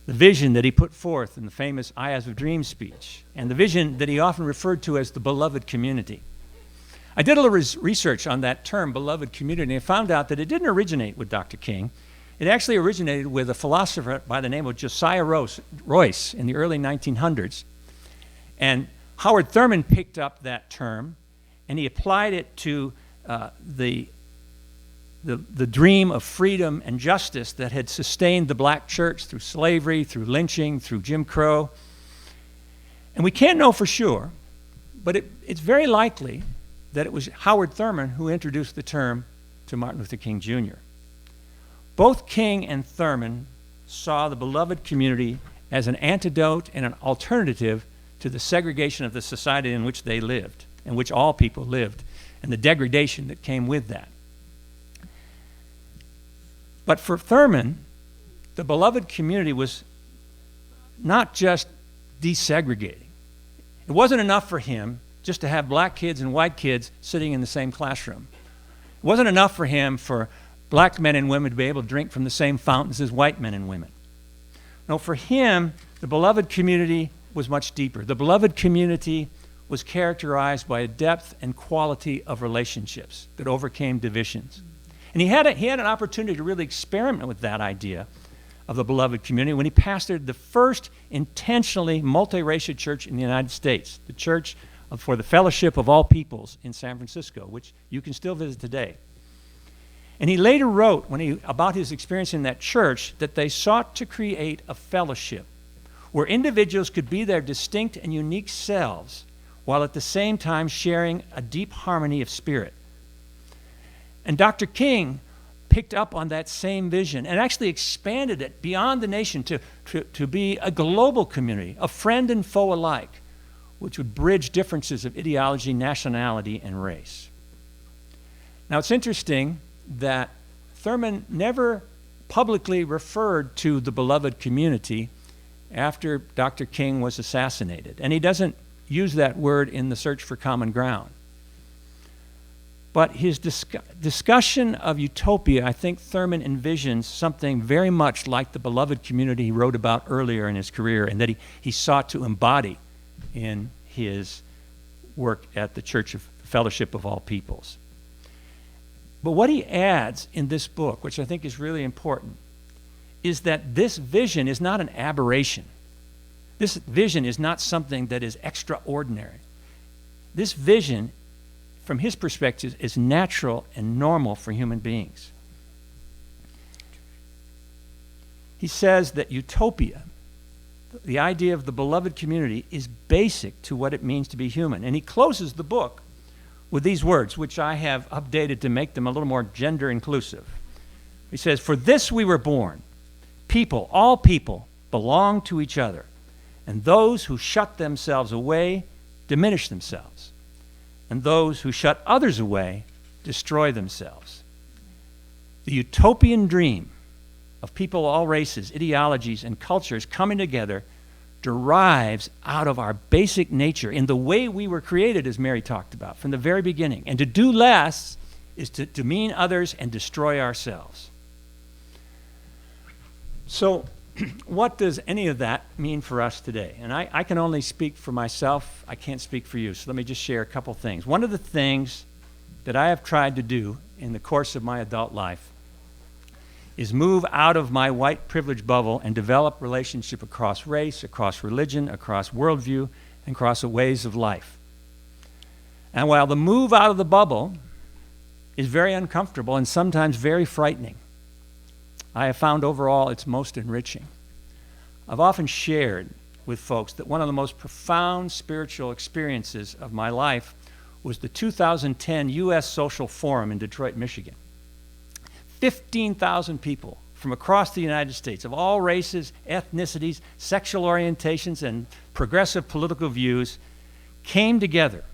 the vision that he put forth in the famous I Have a Dream speech, and the vision that he often referred to as the beloved community. I did a little research on that term, beloved community, and I found out that it didn't originate with Dr. King. It actually originated with a philosopher by the name of Josiah Royce in the early 1900s. And Howard Thurman picked up that term, and he applied it to the dream of freedom and justice that had sustained the black church through slavery, through lynching, through Jim Crow. And we can't know for sure, but it's very likely that it was Howard Thurman who introduced the term to Martin Luther King Jr. Both King and Thurman saw the beloved community as an antidote and an alternative to the segregation of the society in which they lived, in which all people lived, and the degradation that came with that. But for Thurman, the beloved community was not just desegregating. It wasn't enough for him just to have black kids and white kids sitting in the same classroom. It wasn't enough for him for black men and women to be able to drink from the same fountains as white men and women. No, for him, the beloved community was much deeper. The beloved community was characterized by a depth and quality of relationships that overcame divisions. And he had an opportunity to really experiment with that idea of the beloved community when he pastored the first intentionally multiracial church in the United States, the Church for the Fellowship of All Peoples in San Francisco, which you can still visit today. And he later wrote about his experience in that church that they sought to create a fellowship where individuals could be their distinct and unique selves while at the same time sharing a deep harmony of spirit. And Dr. King picked up on that same vision and actually expanded it beyond the nation to be a global community, a friend and foe alike, which would bridge differences of ideology, nationality, and race. Now, it's interesting that Thurman never publicly referred to the beloved community after Dr. King was assassinated, and he doesn't use that word in The Search for Common Ground. But his discussion of utopia, I think Thurman envisions something very much like the beloved community he wrote about earlier in his career and that he sought to embody in his work at the Church of Fellowship of All Peoples. But what he adds in this book, which I think is really important, is that this vision is not an aberration. This vision is not something that is extraordinary. This vision, from his perspective, is natural and normal for human beings. He says that utopia, the idea of the beloved community, is basic to what it means to be human. And he closes the book with these words, which I have updated to make them a little more gender inclusive. He says, "For this we were born. People, all people, belong to each other. And those who shut themselves away diminish themselves. And those who shut others away destroy themselves." The utopian dream of people of all races, ideologies, and cultures coming together derives out of our basic nature in the way we were created, as Mary talked about, from the very beginning. And to do less is to demean others and destroy ourselves. So what does any of that mean for us today? And I can only speak for myself. I can't speak for you. So let me just share a couple things. One of the things that I have tried to do in the course of my adult life is move out of my white privilege bubble and develop relationship across race, across religion, across worldview, and across ways of life. And while the move out of the bubble is very uncomfortable and sometimes very frightening, I have found overall it's most enriching. I've often shared with folks that one of the most profound spiritual experiences of my life was the 2010 U.S. Social Forum in Detroit, Michigan. 15,000 people from across the United States of all races, ethnicities, sexual orientations, and progressive political views came together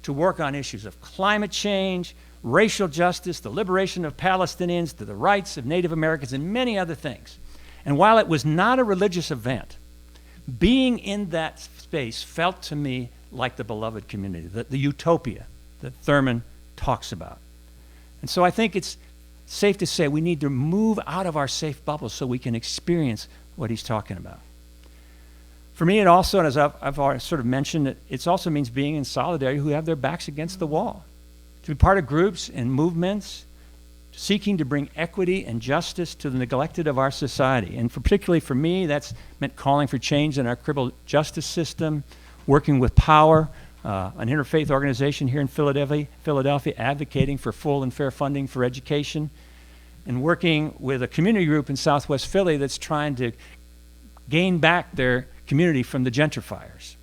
to work on issues of climate change, racial justice, the liberation of Palestinians, to the rights of Native Americans, and many other things. And while it was not a religious event, being in that space felt to me like the beloved community, the utopia that Thurman talks about. And so I think it's safe to say we need to move out of our safe bubble so we can experience what he's talking about. For me, it also, as I've already sort of mentioned, it also means being in solidarity who have their backs against the wall. To be part of groups and movements seeking to bring equity and justice to the neglected of our society. And particularly for me, that's meant calling for change in our criminal justice system, working with Power, an interfaith organization here in Philadelphia, advocating for full and fair funding for education, and working with a community group in Southwest Philly that's trying to gain back their community from the gentrifiers.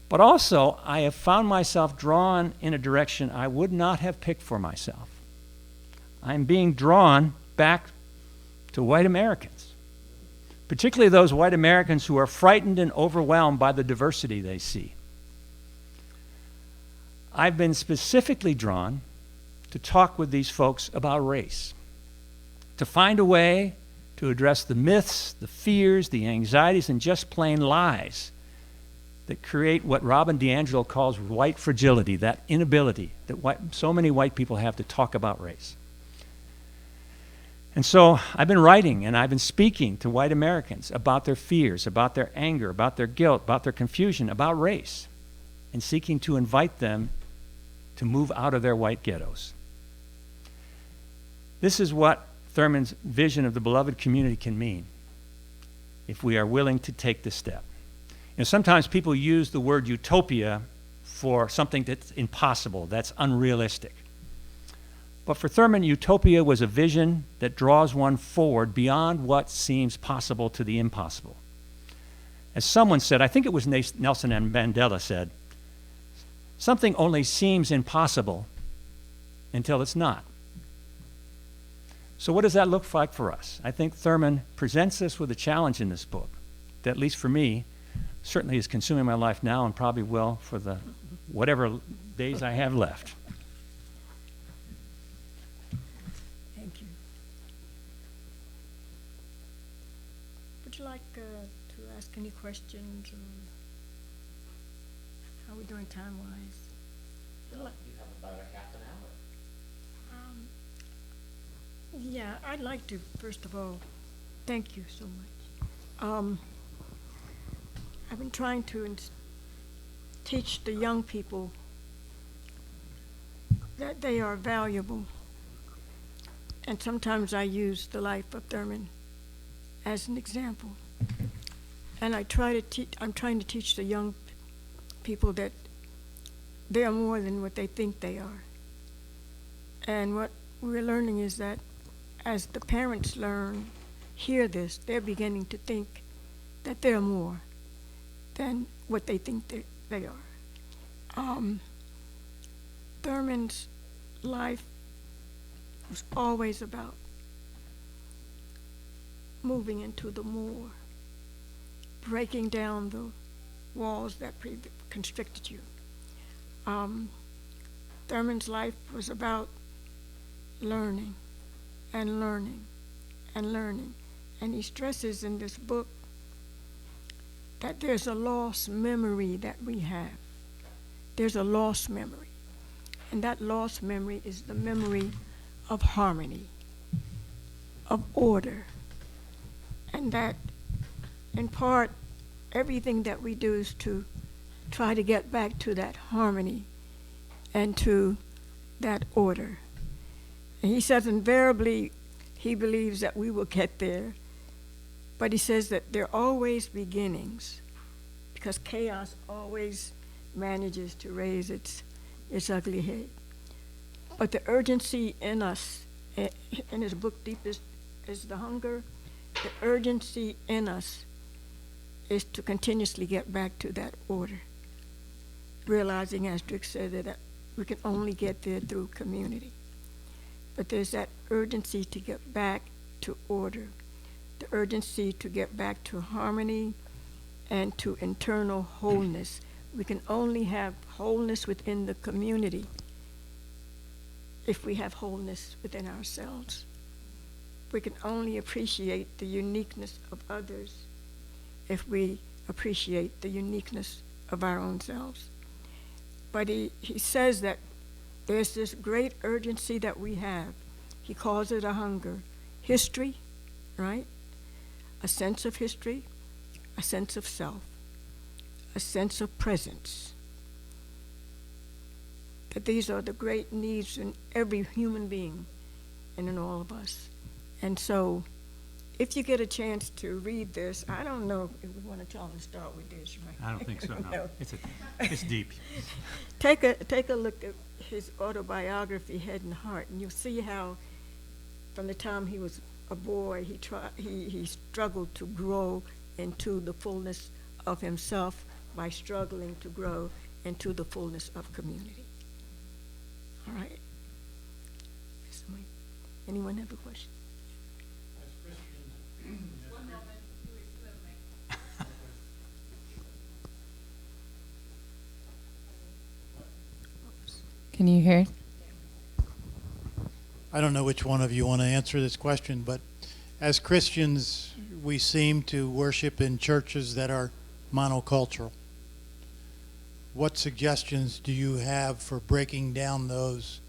But also, I have found myself drawn in a direction I would not have picked for myself. I'm being drawn back to white Americans, particularly those white Americans who are frightened and overwhelmed by the diversity they see. I've been specifically drawn to talk with these folks about race, to find a way to address the myths, the fears, the anxieties, and just plain lies that create what Robin DiAngelo calls white fragility, that inability that so many white people have to talk about race. And so I've been writing and I've been speaking to white Americans about their fears, about their anger, about their guilt, about their confusion, about race, and seeking to invite them to move out of their white ghettos. This is what Thurman's vision of the beloved community can mean if we are willing to take this step. You know, sometimes people use the word utopia for something that's impossible, that's unrealistic. But for Thurman, utopia was a vision that draws one forward beyond what seems possible to the impossible. As someone said, I think it was Nelson Mandela said, something only seems impossible until it's not. So what does that look like for us? I think Thurman presents us with a challenge in this book that, at least for me, certainly is consuming my life now and probably will for the whatever days I have left. Thank you. Would you like to ask any questions? Or how are we doing time-wise? You have about a half an hour. Yeah, I'd like to, first of all, thank you so much. I've been trying to teach the young people that they are valuable. And sometimes I use the life of Thurman as an example. And I'm trying to teach the young people that they are more than what they think they are. And what we're learning is that as the parents hear this, they're beginning to think that they're more than what they think they are. Thurman's life was always about moving into the more, breaking down the walls that constricted you. Thurman's life was about learning and learning and learning. And he stresses in this book that there's a lost memory that we have. There's a lost memory. And that lost memory is the memory of harmony, of order. And that, in part, everything that we do is to try to get back to that harmony and to that order. And he says invariably he believes that we will get there, but he says that there are always beginnings because chaos always manages to raise its ugly head. But the urgency in us, in his book, Deepest is the Hunger, the urgency in us is to continuously get back to that order, realizing, as Drick said, that we can only get there through community. But there's that urgency to get back to order, the urgency to get back to harmony and to internal wholeness. We can only have wholeness within the community if we have wholeness within ourselves. We can only appreciate the uniqueness of others if we appreciate the uniqueness of our own selves. But he says that there's this great urgency that we have. He calls it a hunger. History, right? A sense of history, a sense of self, a sense of presence. That these are the great needs in every human being and in all of us. And so, if you get a chance to read this, I don't know if we want to tell them to start with this, right? I don't think so, no. No. It's deep. Take a look at his autobiography, Head and Heart, and you'll see how, from the time he was a boy, he struggled to grow into the fullness of himself by struggling to grow into the fullness of community. All right. Anyone have a question? Can you hear? I don't know which one of you want to answer this question, but as Christians, we seem to worship in churches that are monocultural. What suggestions do you have for breaking down those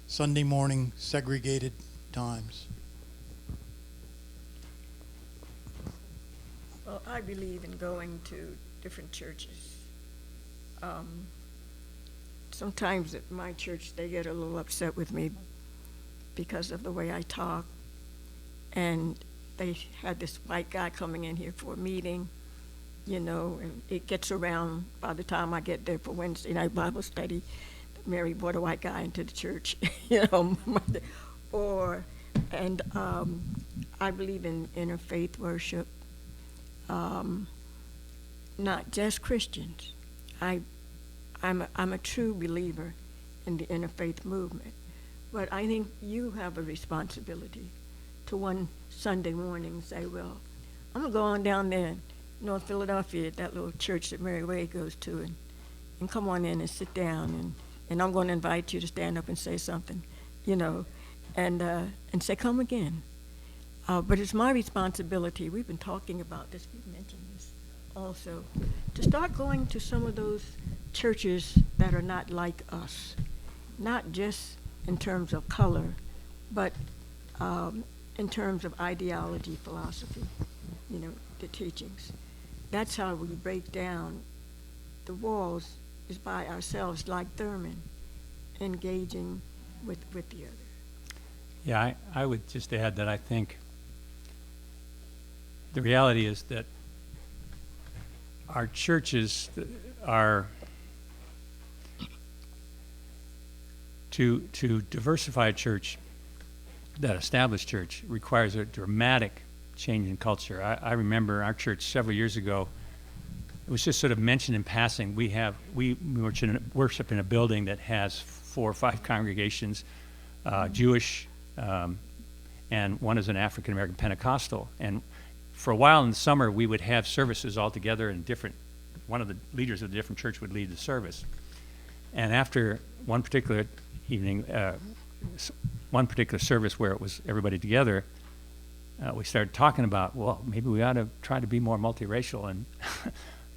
Sunday morning segregated times? Well, I believe in going to different churches. Sometimes at my church, they get a little upset with me because of the way I talk. And they had this white guy coming in here for a meeting, you know, and it gets around by the time I get there for Wednesday night Bible study. Mary brought a white guy into the church, you know. I believe in interfaith worship, not just Christians. I'm a true believer in the interfaith movement, but I think you have a responsibility to one Sunday morning say, well, I'm gonna go on down there in North Philadelphia at that little church that Mary Wade goes to, and come on in and sit down, and I'm going to invite you to stand up and say something, you know, and say, come again. But it's my responsibility, we've been talking about this, we've mentioned this also, to start going to some of those churches that are not like us, not just in terms of color, but in terms of ideology, philosophy, you know, the teachings. That's how we break down the walls, is by ourselves, like Thurman, engaging with the other. Yeah, I would just add that I think the reality is that our churches are to diversify a church, that established church, requires a dramatic change in culture. I remember our church several years ago, it was just sort of mentioned in passing. We worship in a building that has 4 or 5 congregations, Jewish, and one is an African American Pentecostal. And for a while in the summer, we would have services all together, and one of the leaders of the different church would lead the service. And after one particular evening, one particular service where it was everybody together, we started talking about, well, maybe we ought to try to be more multiracial. And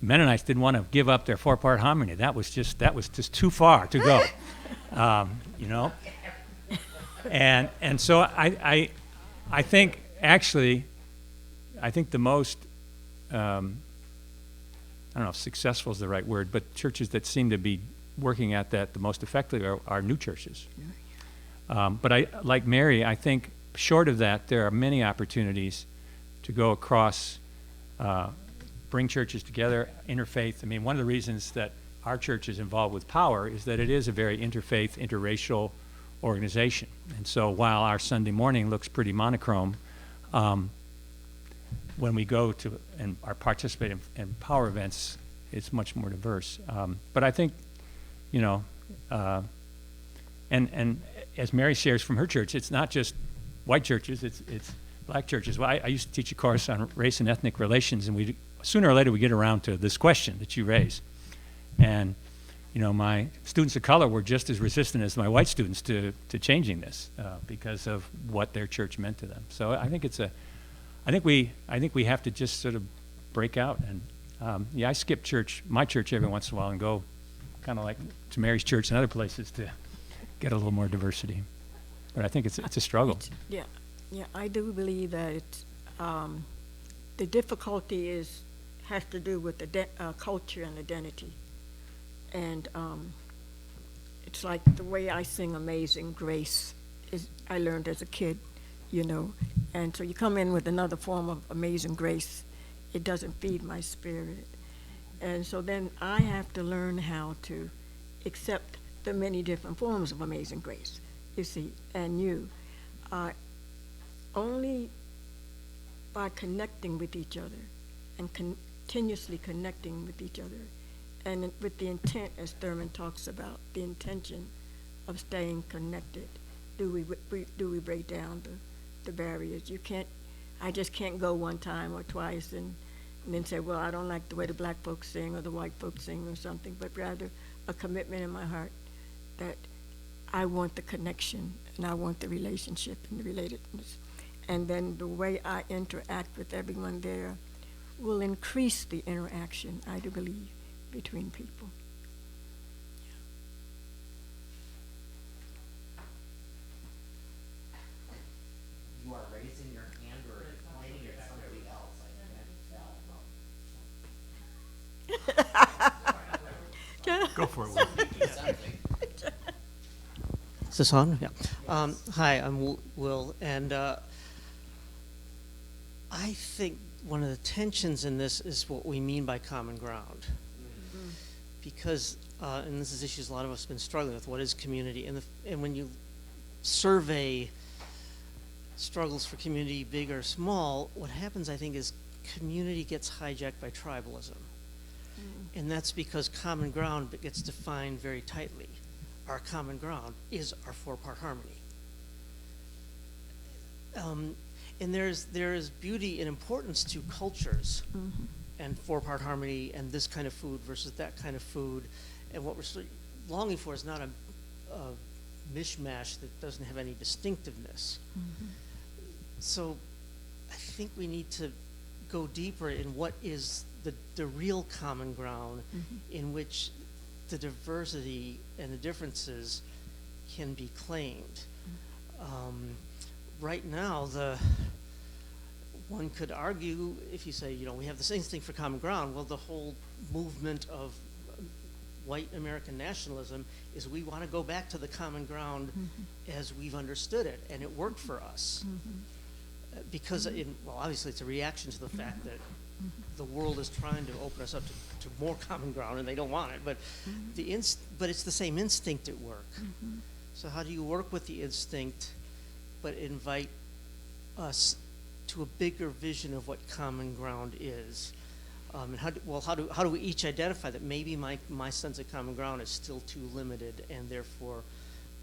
Mennonites didn't want to give up their 4-part harmony. That was just too far to go, you know. And so I think actually, I think the most I don't know if successful is the right word, but churches that seem to be working at that the most effectively are new churches. But like Mary, I think short of that, there are many opportunities to go across, bring churches together, interfaith. I mean, one of the reasons that our church is involved with Power is that it is a very interfaith, interracial organization. And so while our Sunday morning looks pretty monochrome, when we go to and are participating in Power events, it's much more diverse. But I think, you know, and as Mary shares from her church, it's not just white churches, it's black churches. Well, I used to teach a course on race and ethnic relations, and sooner or later we get around to this question that you raise. And, you know, my students of color were just as resistant as my white students to changing this because of what their church meant to them. So I think I think we have to just sort of break out. And yeah, I skip church, my church every once in a while and go kind of like to Mary's church and other places to get a little more diversity. But I think it's a struggle. Yeah, I do believe that it's, the difficulty has to do with the culture and identity. And it's like the way I sing Amazing Grace I learned as a kid, you know. And so you come in with another form of Amazing Grace, it doesn't feed my spirit. And so then I have to learn how to accept the many different forms of Amazing Grace, you see, and only by connecting with each other and continuously connecting with each other and with the intent, as Thurman talks about, the intention of staying connected, do we break down the barriers. I just can't go one time or twice and then say, well, I don't like the way the black folks sing or the white folks sing or something, but rather a commitment in my heart that I want the connection and I want the relationship and the relatedness. And then the way I interact with everyone there will increase the interaction, I do believe, between people. You are raising your hand or pointing at somebody else. I can't tell. Go for it, Will. Is this on? Yeah. Hi, I'm Will, and I think one of the tensions in this is what we mean by common ground. Mm-hmm. Because, and this is issues a lot of us have been struggling with, what is community? And when you survey struggles for community, big or small, what happens, I think, is community gets hijacked by tribalism. Mm-hmm. And that's because common ground gets defined very tightly. Our common ground is our four-part harmony. And there is beauty and importance to cultures mm-hmm. and four-part harmony and this kind of food versus that kind of food. And what we're longing for is not a mishmash that doesn't have any distinctiveness. Mm-hmm. So I think we need to go deeper in what is the real common ground mm-hmm. in which the diversity and the differences can be claimed. Mm-hmm. Right now, one could argue, if you say, we have the same thing for common ground, well, the whole movement of white American nationalism is we want to go back to the common ground mm-hmm. as we've understood it, and it worked for us. Mm-hmm. Because, obviously it's a reaction to the fact that mm-hmm. the world is trying to open us up to more common ground, and they don't want it, but mm-hmm. But it's the same instinct at work. Mm-hmm. So how do you work with the instinct but invite us to a bigger vision of what common ground is? And how do we each identify that maybe my sense of common ground is still too limited and therefore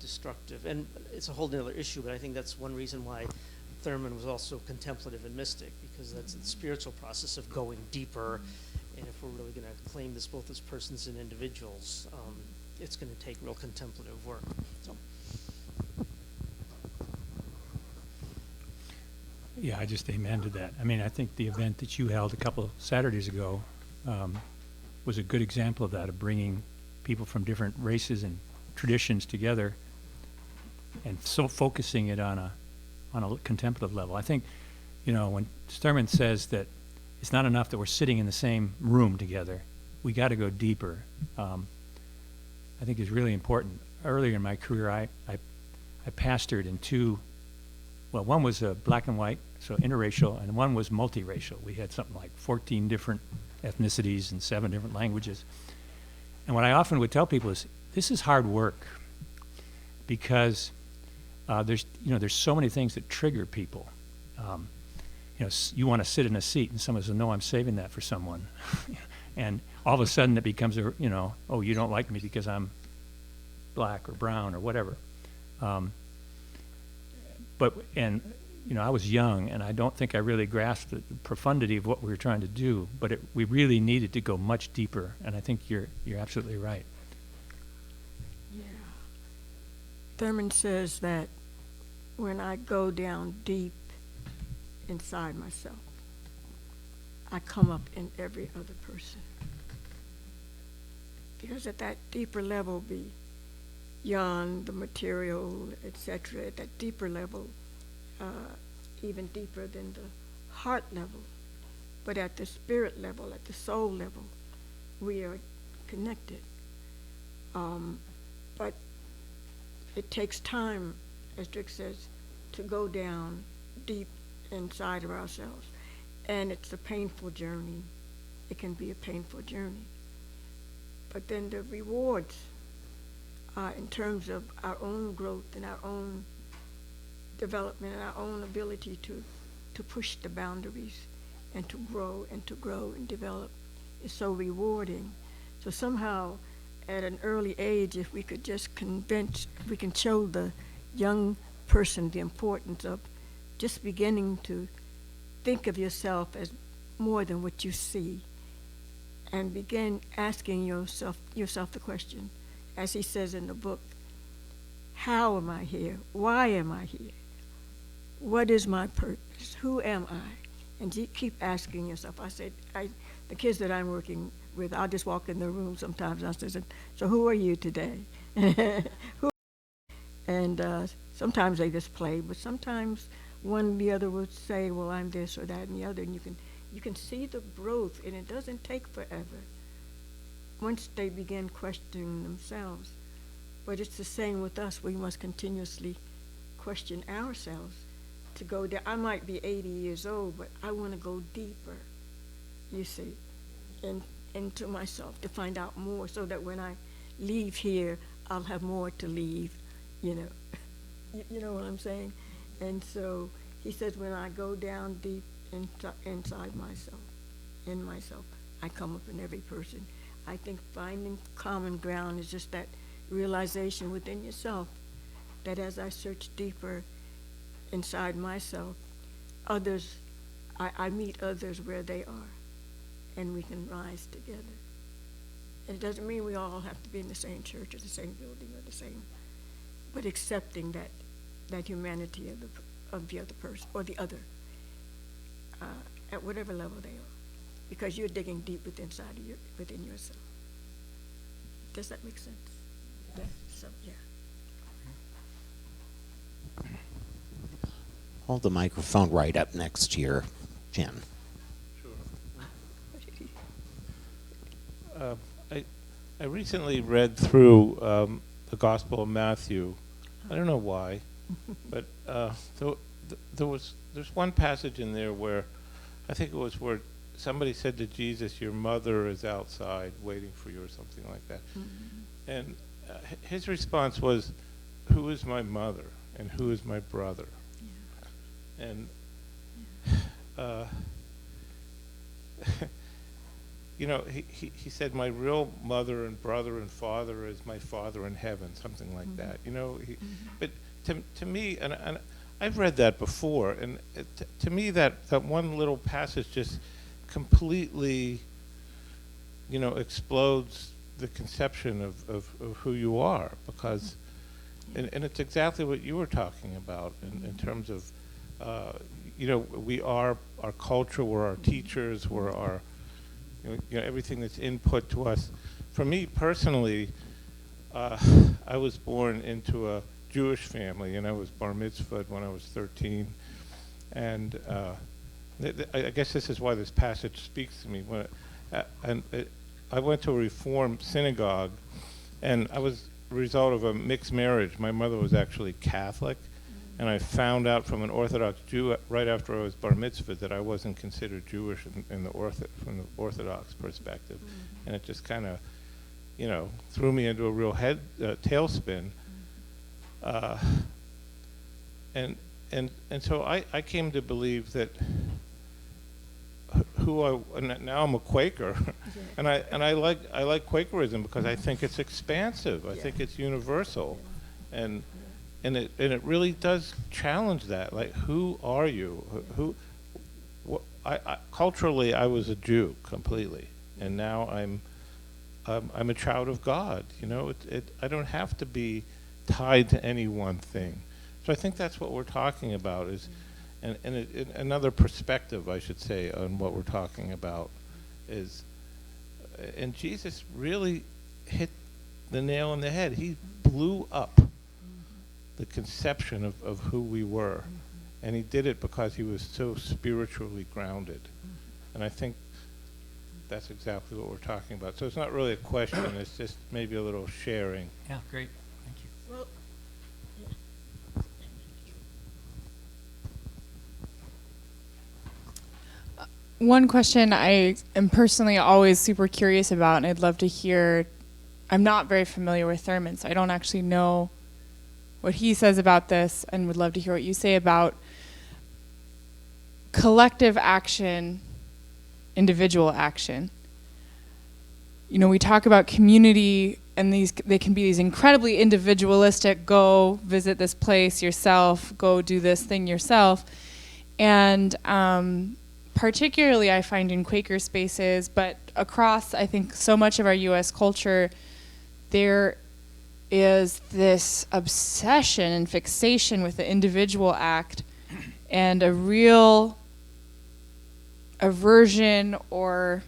destructive? And it's a whole other issue, but I think that's one reason why Thurman was also contemplative and mystic, because that's the spiritual process of going deeper. And if we're really going to claim this both as persons and individuals, it's going to take real contemplative work. So. Yeah, I just amen to that. I mean, I think the event that you held a couple of Saturdays ago was a good example of that, of bringing people from different races and traditions together and so focusing it on a contemplative level. I think, when Thurman says that it's not enough that we're sitting in the same room together, we got to go deeper. I think is really important. Earlier in my career, I pastored in two. Well, one was black and white, so interracial, and one was multiracial. We had something like 14 different ethnicities and 7 different languages. And what I often would tell people is, this is hard work, because there's so many things that trigger people. You want to sit in a seat, and someone says, "No, I'm saving that for someone," and all of a sudden it becomes "Oh, you don't like me because I'm black or brown or whatever." I was young, and I don't think I really grasped the profundity of what we were trying to do, but we really needed to go much deeper, and I think you're absolutely right. Yeah. Thurman says that when I go down deep inside myself, I come up in every other person. Because at that deeper level, beyond the material, etc., at that deeper level, even deeper than the heart level, but at the spirit level, at the soul level, we are connected. But it takes time, as Dick says, to go down deep inside of ourselves. And it's a painful journey. It can be a painful journey. But then the rewards, in terms of our own growth and our own development and our own ability to push the boundaries and to grow and develop, is so rewarding. So somehow, at an early age, if we could just we can show the young person the importance of just beginning to think of yourself as more than what you see, and begin asking yourself the question, as he says in the book, how am I here? Why am I here? What is my purpose? Who am I? And you keep asking yourself. I said, the kids that I'm working with, I'll just walk in the room sometimes and I say, so who are you today? And sometimes they just play, but sometimes one or the other would say, well, I'm this or that and the other, and you can see the growth, and it doesn't take forever once they begin questioning themselves. But it's the same with us. We must continuously question ourselves to go there. I might be 80 years old, but I want to go deeper, you see, into myself to find out more, so that when I leave here, I'll have more to leave, you know. You know what I'm saying? And so he says, when I go down deep inside myself, in myself, I come up in every person. I think finding common ground is just that realization within yourself that as I search deeper inside myself, others, I meet others where they are, and we can rise together. And it doesn't mean we all have to be in the same church or the same building or the same, but accepting that humanity of the other person or the other, at whatever level they are, because you're digging deep within yourself. Does that make sense? Yeah. So yeah. Hold the microphone right up next to your chin. I recently read through the Gospel of Matthew. I don't know why, but there's one passage in there where I think it was where somebody said to Jesus, "Your mother is outside waiting for you," or something like that. Mm-hmm. And his response was, "Who is my mother and who is my brother?" Yeah. And you know, he said, "My real mother and brother and father is my Father in heaven," something like mm-hmm. that. You know, but to me, and I've read that before, and to me that one little passage just completely, you know, explodes the conception of who you are, because, and it's exactly what you were talking about in terms of, you know, we are our culture, we're our teachers, we're our, you know, everything that's input to us. For me personally, I was born into a Jewish family, and I was bar mitzvahed when I was 13, and I guess this is why this passage speaks to me. I went to a Reform synagogue, and I was a result of a mixed marriage. My mother was actually Catholic, and I found out from an Orthodox Jew right after I was bar mitzvahed that I wasn't considered Jewish from the Orthodox perspective, and it just kind of, you know, threw me into a real tailspin. And so I came to believe that now I'm a Quaker, and I like Quakerism because I think it's expansive. I think it's universal, and it really does challenge that. Like, who are you? Culturally, I was a Jew completely, and now I'm a child of God. You know, I don't have to be tied to any one thing. So I think that's what we're talking about is, another perspective, I should say, on what we're talking about is, and Jesus really hit the nail on the head. He blew up the conception of who we were. And he did it because he was so spiritually grounded. And I think that's exactly what we're talking about. So it's not really a question, it's just maybe a little sharing. Yeah, great. Thank you. Well, One question I am personally always super curious about, and I'd love to hear. I'm not very familiar with Thurman, so I don't actually know what he says about this, and would love to hear what you say about collective action, individual action. You know, we talk about community, and they can be these incredibly individualistic, go visit this place yourself, go do this thing yourself. And particularly I find in Quaker spaces, but across, I think, so much of our U.S. culture, there is this obsession and fixation with the individual act and a real aversion, or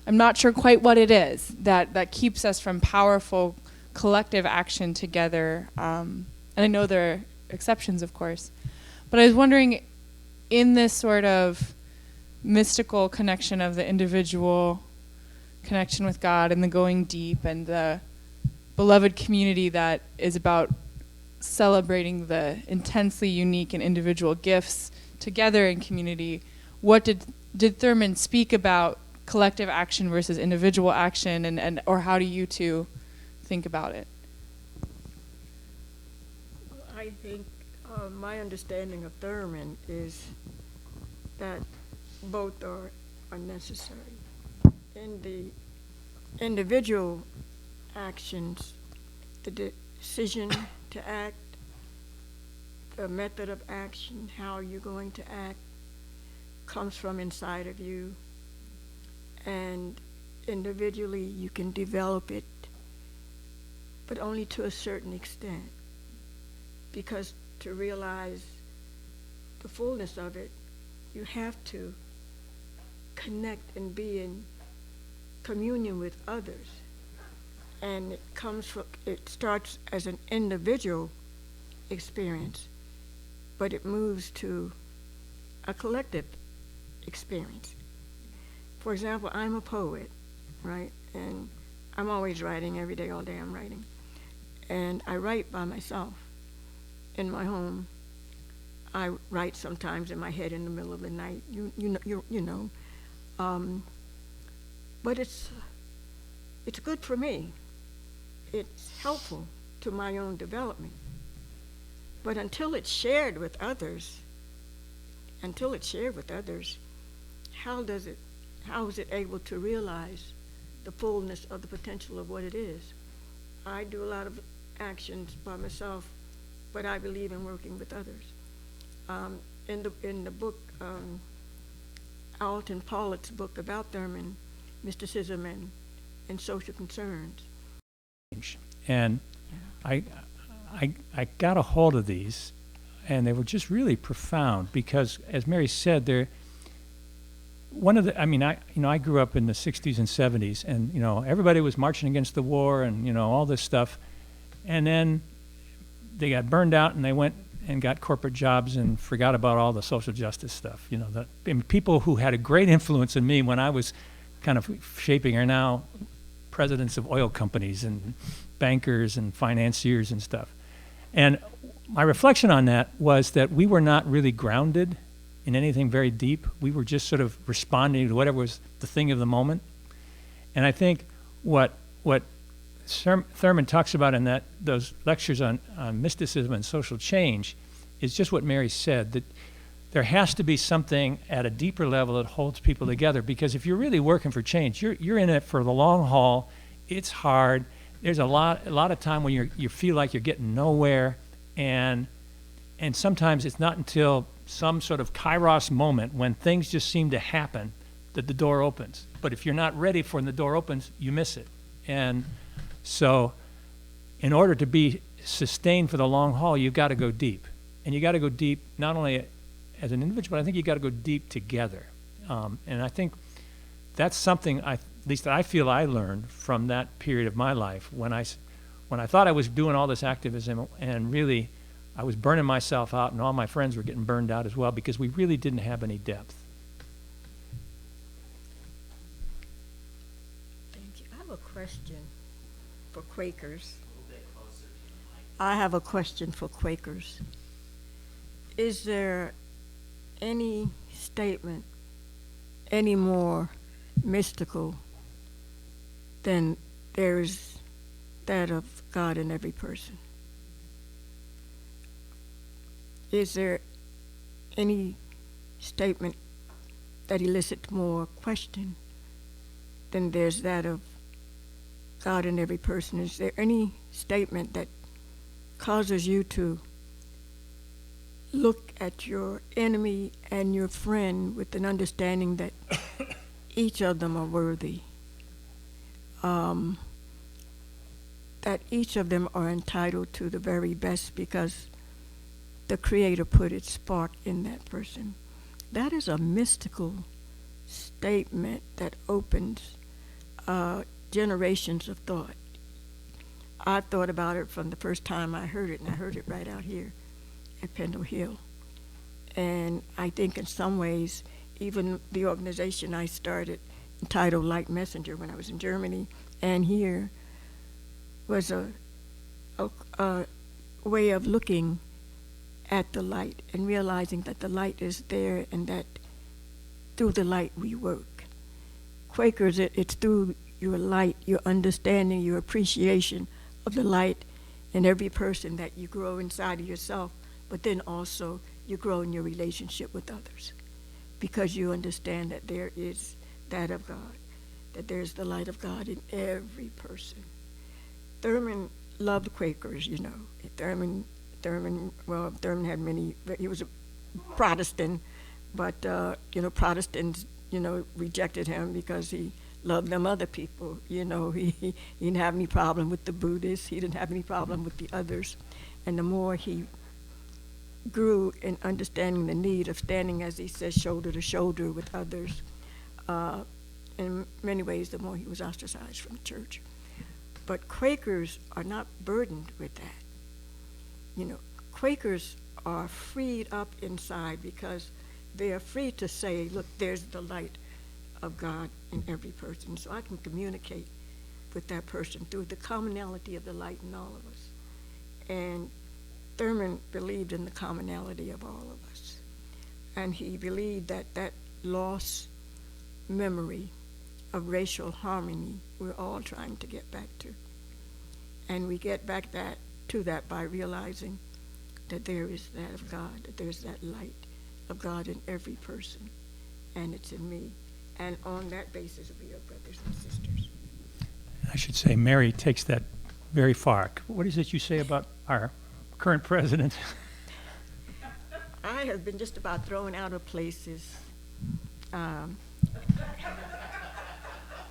I'm not sure quite what it is, that keeps us from powerful collective action together. And I know there are exceptions, of course. But I was wondering, in this sort of mystical connection of the individual connection with God and the going deep and the beloved community that is about celebrating the intensely unique and individual gifts together in community, what did Thurman speak about collective action versus individual action, and or how do you two think about it? I think my understanding of Thurman is that both are necessary. In the individual actions, the decision to act, the method of action, how you're going to act, comes from inside of you. And individually you can develop it, but only to a certain extent. Because to realize the fullness of it, you have to connect and be in communion with others. And it starts as an individual experience, but it moves to a collective experience. For example, I'm a poet, right? And I'm always writing, every day, all day I'm writing. And I write by myself in my home. I write sometimes in my head in the middle of the night, you know. But it's good for me. It's helpful to my own development. But until it's shared with others, how is it able to realize the fullness of the potential of what it is? I do a lot of actions by myself, but I believe in working with others. In the book, Alton Pollock's book about Thurman, mysticism and social concerns. And I got a hold of these, and they were just really profound because, as Mary said, they're I grew up in the 60s and 70s, and, everybody was marching against the war and, all this stuff. And then they got burned out and they went and got corporate jobs and forgot about all the social justice stuff. People who had a great influence on me when I was kind of shaping are now presidents of oil companies and bankers and financiers and stuff. And my reflection on that was that we were not really grounded in anything very deep. We were just sort of responding to whatever was the thing of the moment. And I think what Thurman talks about in those lectures on mysticism and social change is just what Mary said, that there has to be something at a deeper level that holds people together, because if you're really working for change, you're in it for the long haul. It's hard. There's a lot of time when you feel like you're getting nowhere, and sometimes it's not until some sort of kairos moment when things just seem to happen that the door opens. But if you're not ready for when the door opens, you miss it. And so in order to be sustained for the long haul, you've got to go deep. And you got to go deep not only as an individual, I think you got to go deep together. And I think that's something at least I feel I learned from that period of my life when I thought I was doing all this activism and really I was burning myself out and all my friends were getting burned out as well because we really didn't have any depth. Thank you. I have a question for Quakers. I have a question for Quakers. Is there any statement any more mystical than there is that of God in every person? Is there any statement that elicits more question than there's that of God in every person? Is there any statement that causes you to look at your enemy and your friend with an understanding that each of them are worthy, that each of them are entitled to the very best because the Creator put its spark in that person? That is a mystical statement that opens generations of thought. I thought about it from the first time I heard it, and I heard it right out here at Pendle Hill. And I think in some ways, even the organization I started, entitled Light Messenger, when I was in Germany and here, was a way of looking at the light and realizing that the light is there and that through the light we work. Quakers, it's through your light, your understanding, your appreciation of the light in every person that you grow inside of yourself, but then also you grow in your relationship with others because you understand that there is that of God, that there's the light of God in every person. Thurman loved Quakers, you know. Thurman had many, he was a Protestant, but, Protestants, rejected him because he loved them other people. He didn't have any problem with the Buddhists. He didn't have any problem with the others. And the more he grew in understanding the need of standing, as he says, shoulder to shoulder with others, in many ways, the more he was ostracized from the church. But Quakers are not burdened with that. Quakers are freed up inside because they are free to say, look, there's the light of God in every person. So I can communicate with that person through the commonality of the light in all of us. And Thurman believed in the commonality of all of us. And he believed that that lost memory of racial harmony we're all trying to get back to. And we get back to that by realizing that there is that of God, that there's that light of God in every person, and it's in me. And on that basis, we are brothers and sisters. I should say Mary takes that very far. What is it you say about our current president? I have been just about thrown out of places,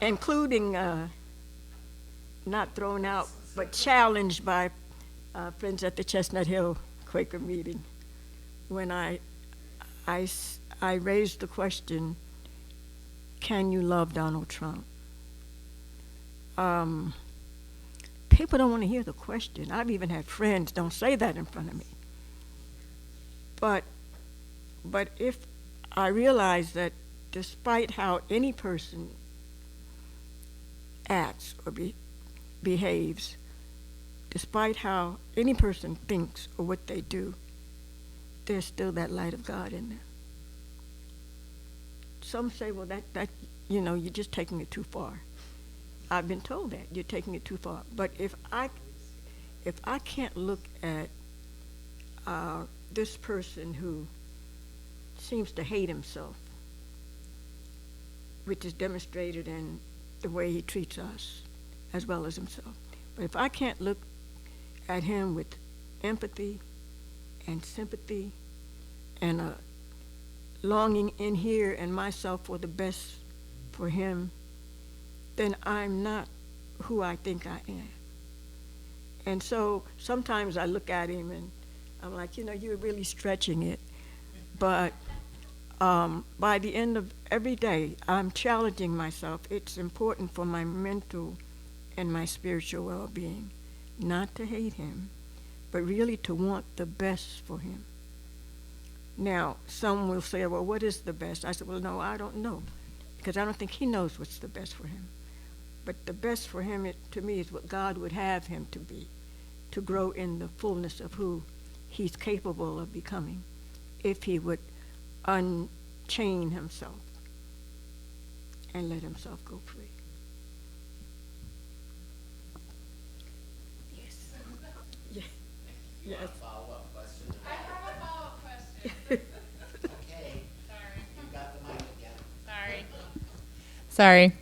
including not thrown out, but challenged by friends at the Chestnut Hill Quaker meeting when I raised the question, can you love Donald Trump? People don't want to hear the question. I've even had friends don't say that in front of me. But if I realize that despite how any person acts or behaves, despite how any person thinks or what they do, there's still that light of God in them. Some say, well, that you're just taking it too far. I've been told that you're taking it too far. But if I can't look at this person who seems to hate himself, which is demonstrated in the way he treats us as well as himself. But if I can't look at him with empathy and sympathy and a longing in here and myself for the best for him, then I'm not who I think I am. And so sometimes I look at him and I'm like, you're really stretching it. But by the end of every day, I'm challenging myself. It's important for my mental and my spiritual well-being not to hate him, but really to want the best for him. Now, some will say, well, what is the best? I said, well, no, I don't know, because I don't think he knows what's the best for him. But the best for him, to me, is what God would have him to be, to grow in the fullness of who he's capable of becoming, if he would unchain himself and let himself go free. Yes. Yeah. Yes. Follow-up question. I have a follow-up question. Okay, Sorry. you got the mic again. Sorry.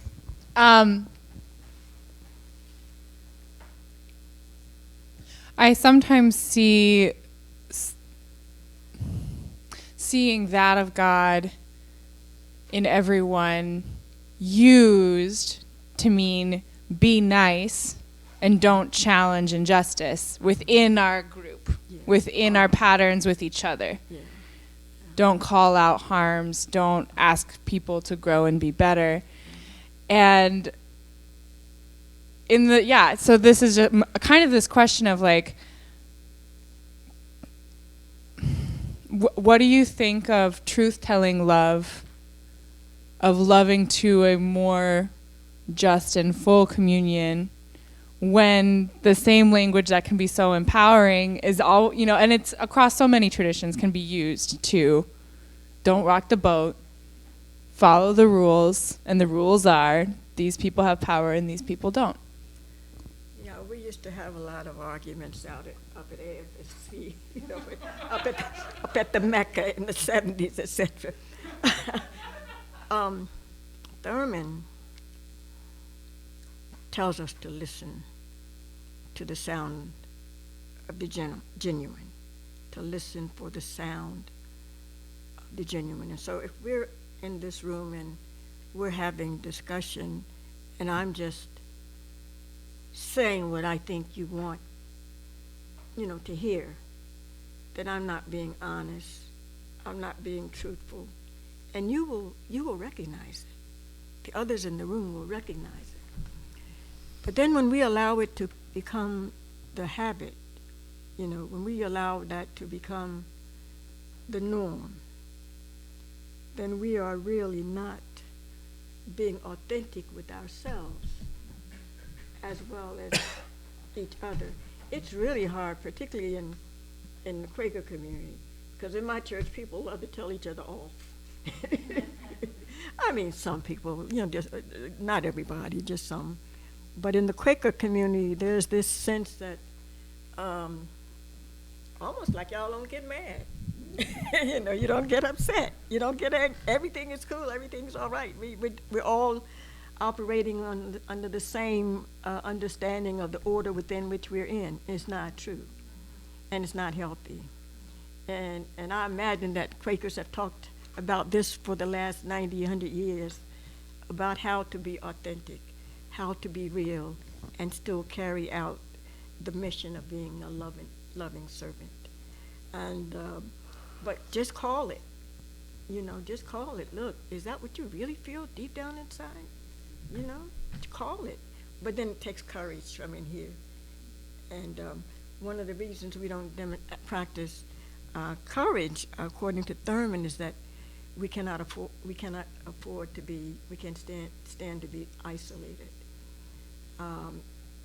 I sometimes see seeing that of God in everyone used to mean be nice and don't challenge injustice within our group, within our patterns with each other. Yeah. Don't call out harms, don't ask people to grow and be better. And so this is kind of this question of like, what do you think of truth-telling love, of loving to a more just and full communion, when the same language that can be so empowering is all, and it's across so many traditions, can be used to don't rock the boat, follow the rules, and the rules are these people have power and these people don't. Yeah, we used to have a lot of arguments up at AFSC, up at the Mecca in the 70s, etc. Thurman tells us to listen to the sound of the genuine, to listen for the sound of the genuine. And so if we're in this room and we're having discussion and I'm just saying what I think you want, to hear, then I'm not being honest, I'm not being truthful, and you will recognize it. The others in the room will recognize it. But then when we allow it to become the habit, when we allow that to become the norm, then we are really not being authentic with ourselves as well as each other. It's really hard, particularly in the Quaker community, because in my church, people love to tell each other off. I mean, some people, just not everybody, just some. But in the Quaker community, there's this sense that almost like y'all don't get mad. You don't get upset. You don't get everything is cool. Everything's all right. We're all operating under the same understanding of the order within which we're in. It's not true, and it's not healthy. And I imagine that Quakers have talked about this for the last 90, 100 years, about how to be authentic, how to be real, and still carry out the mission of being a loving servant. And but just call it. Just call it. Look, is that what you really feel deep down inside? Call it. But then it takes courage from in here. And one of the reasons we don't practice courage, according to Thurman, is that we cannot afford to be. We can't stand to be isolated.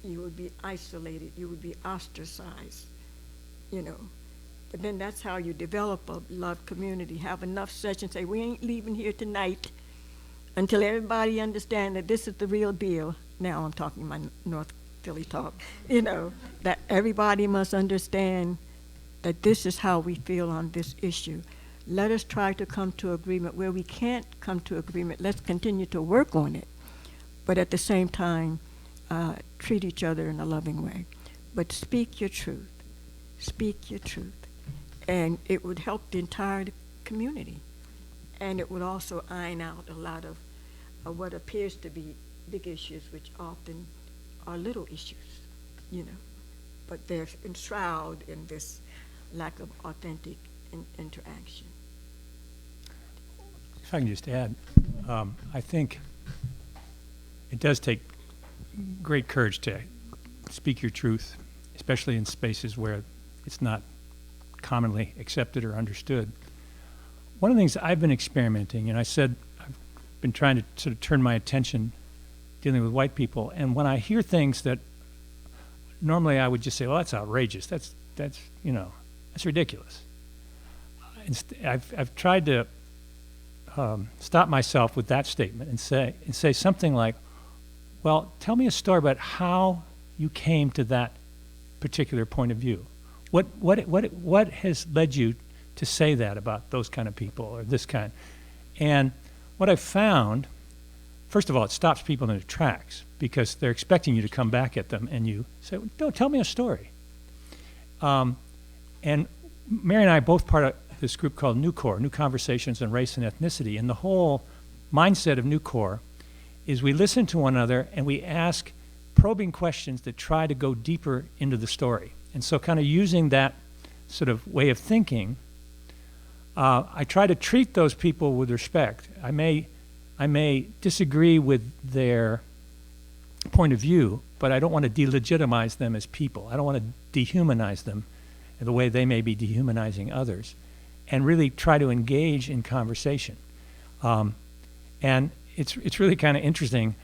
You would be isolated. You would be ostracized. But then that's how you develop a love community. Have enough sessions. Say, we ain't leaving here tonight until everybody understands that this is the real deal. Now I'm talking my North Philly talk. That everybody must understand that this is how we feel on this issue. Let us try to come to agreement. Where we can't come to agreement, let's continue to work on it. But at the same time, treat each other in a loving way. But speak your truth. Speak your truth. And it would help the entire community. And it would also iron out a lot of what appears to be big issues, which often are little issues, But they're enshrouded in this lack of authentic interaction. If I can just add, I think it does take great courage to speak your truth, especially in spaces where it's not commonly accepted or understood. One of the things I've been experimenting, and I said I've been trying to sort of turn my attention dealing with white people, and when I hear things that normally I would just say, well, that's outrageous, that's that's ridiculous. I've tried to stop myself with that statement and say something like, well, tell me a story about how you came to that particular point of view. What has led you to say that about those kind of people or this kind? And what I've found, first of all, it stops people in their tracks because they're expecting you to come back at them, and you say, no, tell me a story. And Mary and I are both part of this group called NUCOR, New Conversations on Race and Ethnicity, and the whole mindset of NUCOR is we listen to one another and we ask probing questions that try to go deeper into the story. And so kind of using that sort of way of thinking, I try to treat those people with respect. I may disagree with their point of view, but I don't want to delegitimize them as people. I don't want to dehumanize them in the way they may be dehumanizing others, and really try to engage in conversation. And it's really kind of interesting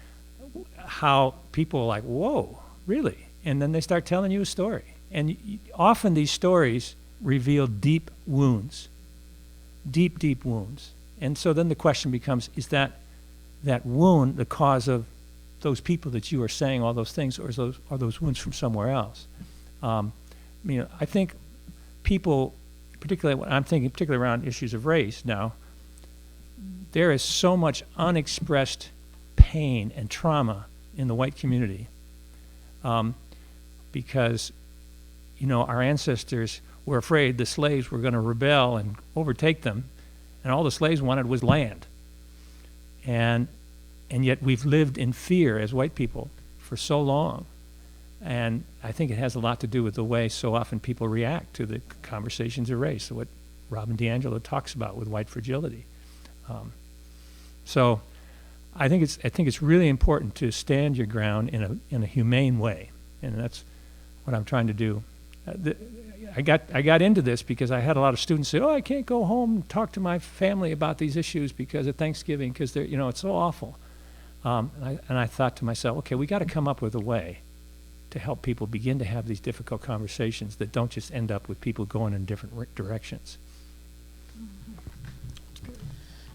how people are like, whoa, really? And then they start telling you a story. And often these stories reveal deep wounds, deep wounds. And so then the question becomes, is that wound the cause of those people that you are saying all those things, or are those wounds from somewhere else? I think people, particularly when I'm thinking particularly around issues of race now, there is so much unexpressed pain and trauma in the white community because, our ancestors were afraid the slaves were going to rebel and overtake them, and all the slaves wanted was land. And yet we've lived in fear as white people for so long. And I think it has a lot to do with the way so often people react to the conversations of race, what Robin DiAngelo talks about with white fragility. So I think it's really important to stand your ground in a humane way, and that's what I'm trying to do. I got into this because I had a lot of students say, "Oh, I can't go home and talk to my family about these issues because of Thanksgiving because they're it's so awful." And I thought to myself, okay, we got to come up with a way to help people begin to have these difficult conversations that don't just end up with people going in different directions.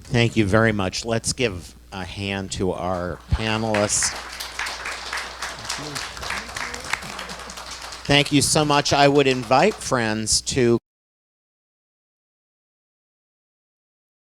Thank you very much. Let's give a hand to our panelists. Thank you so much. I would invite friends to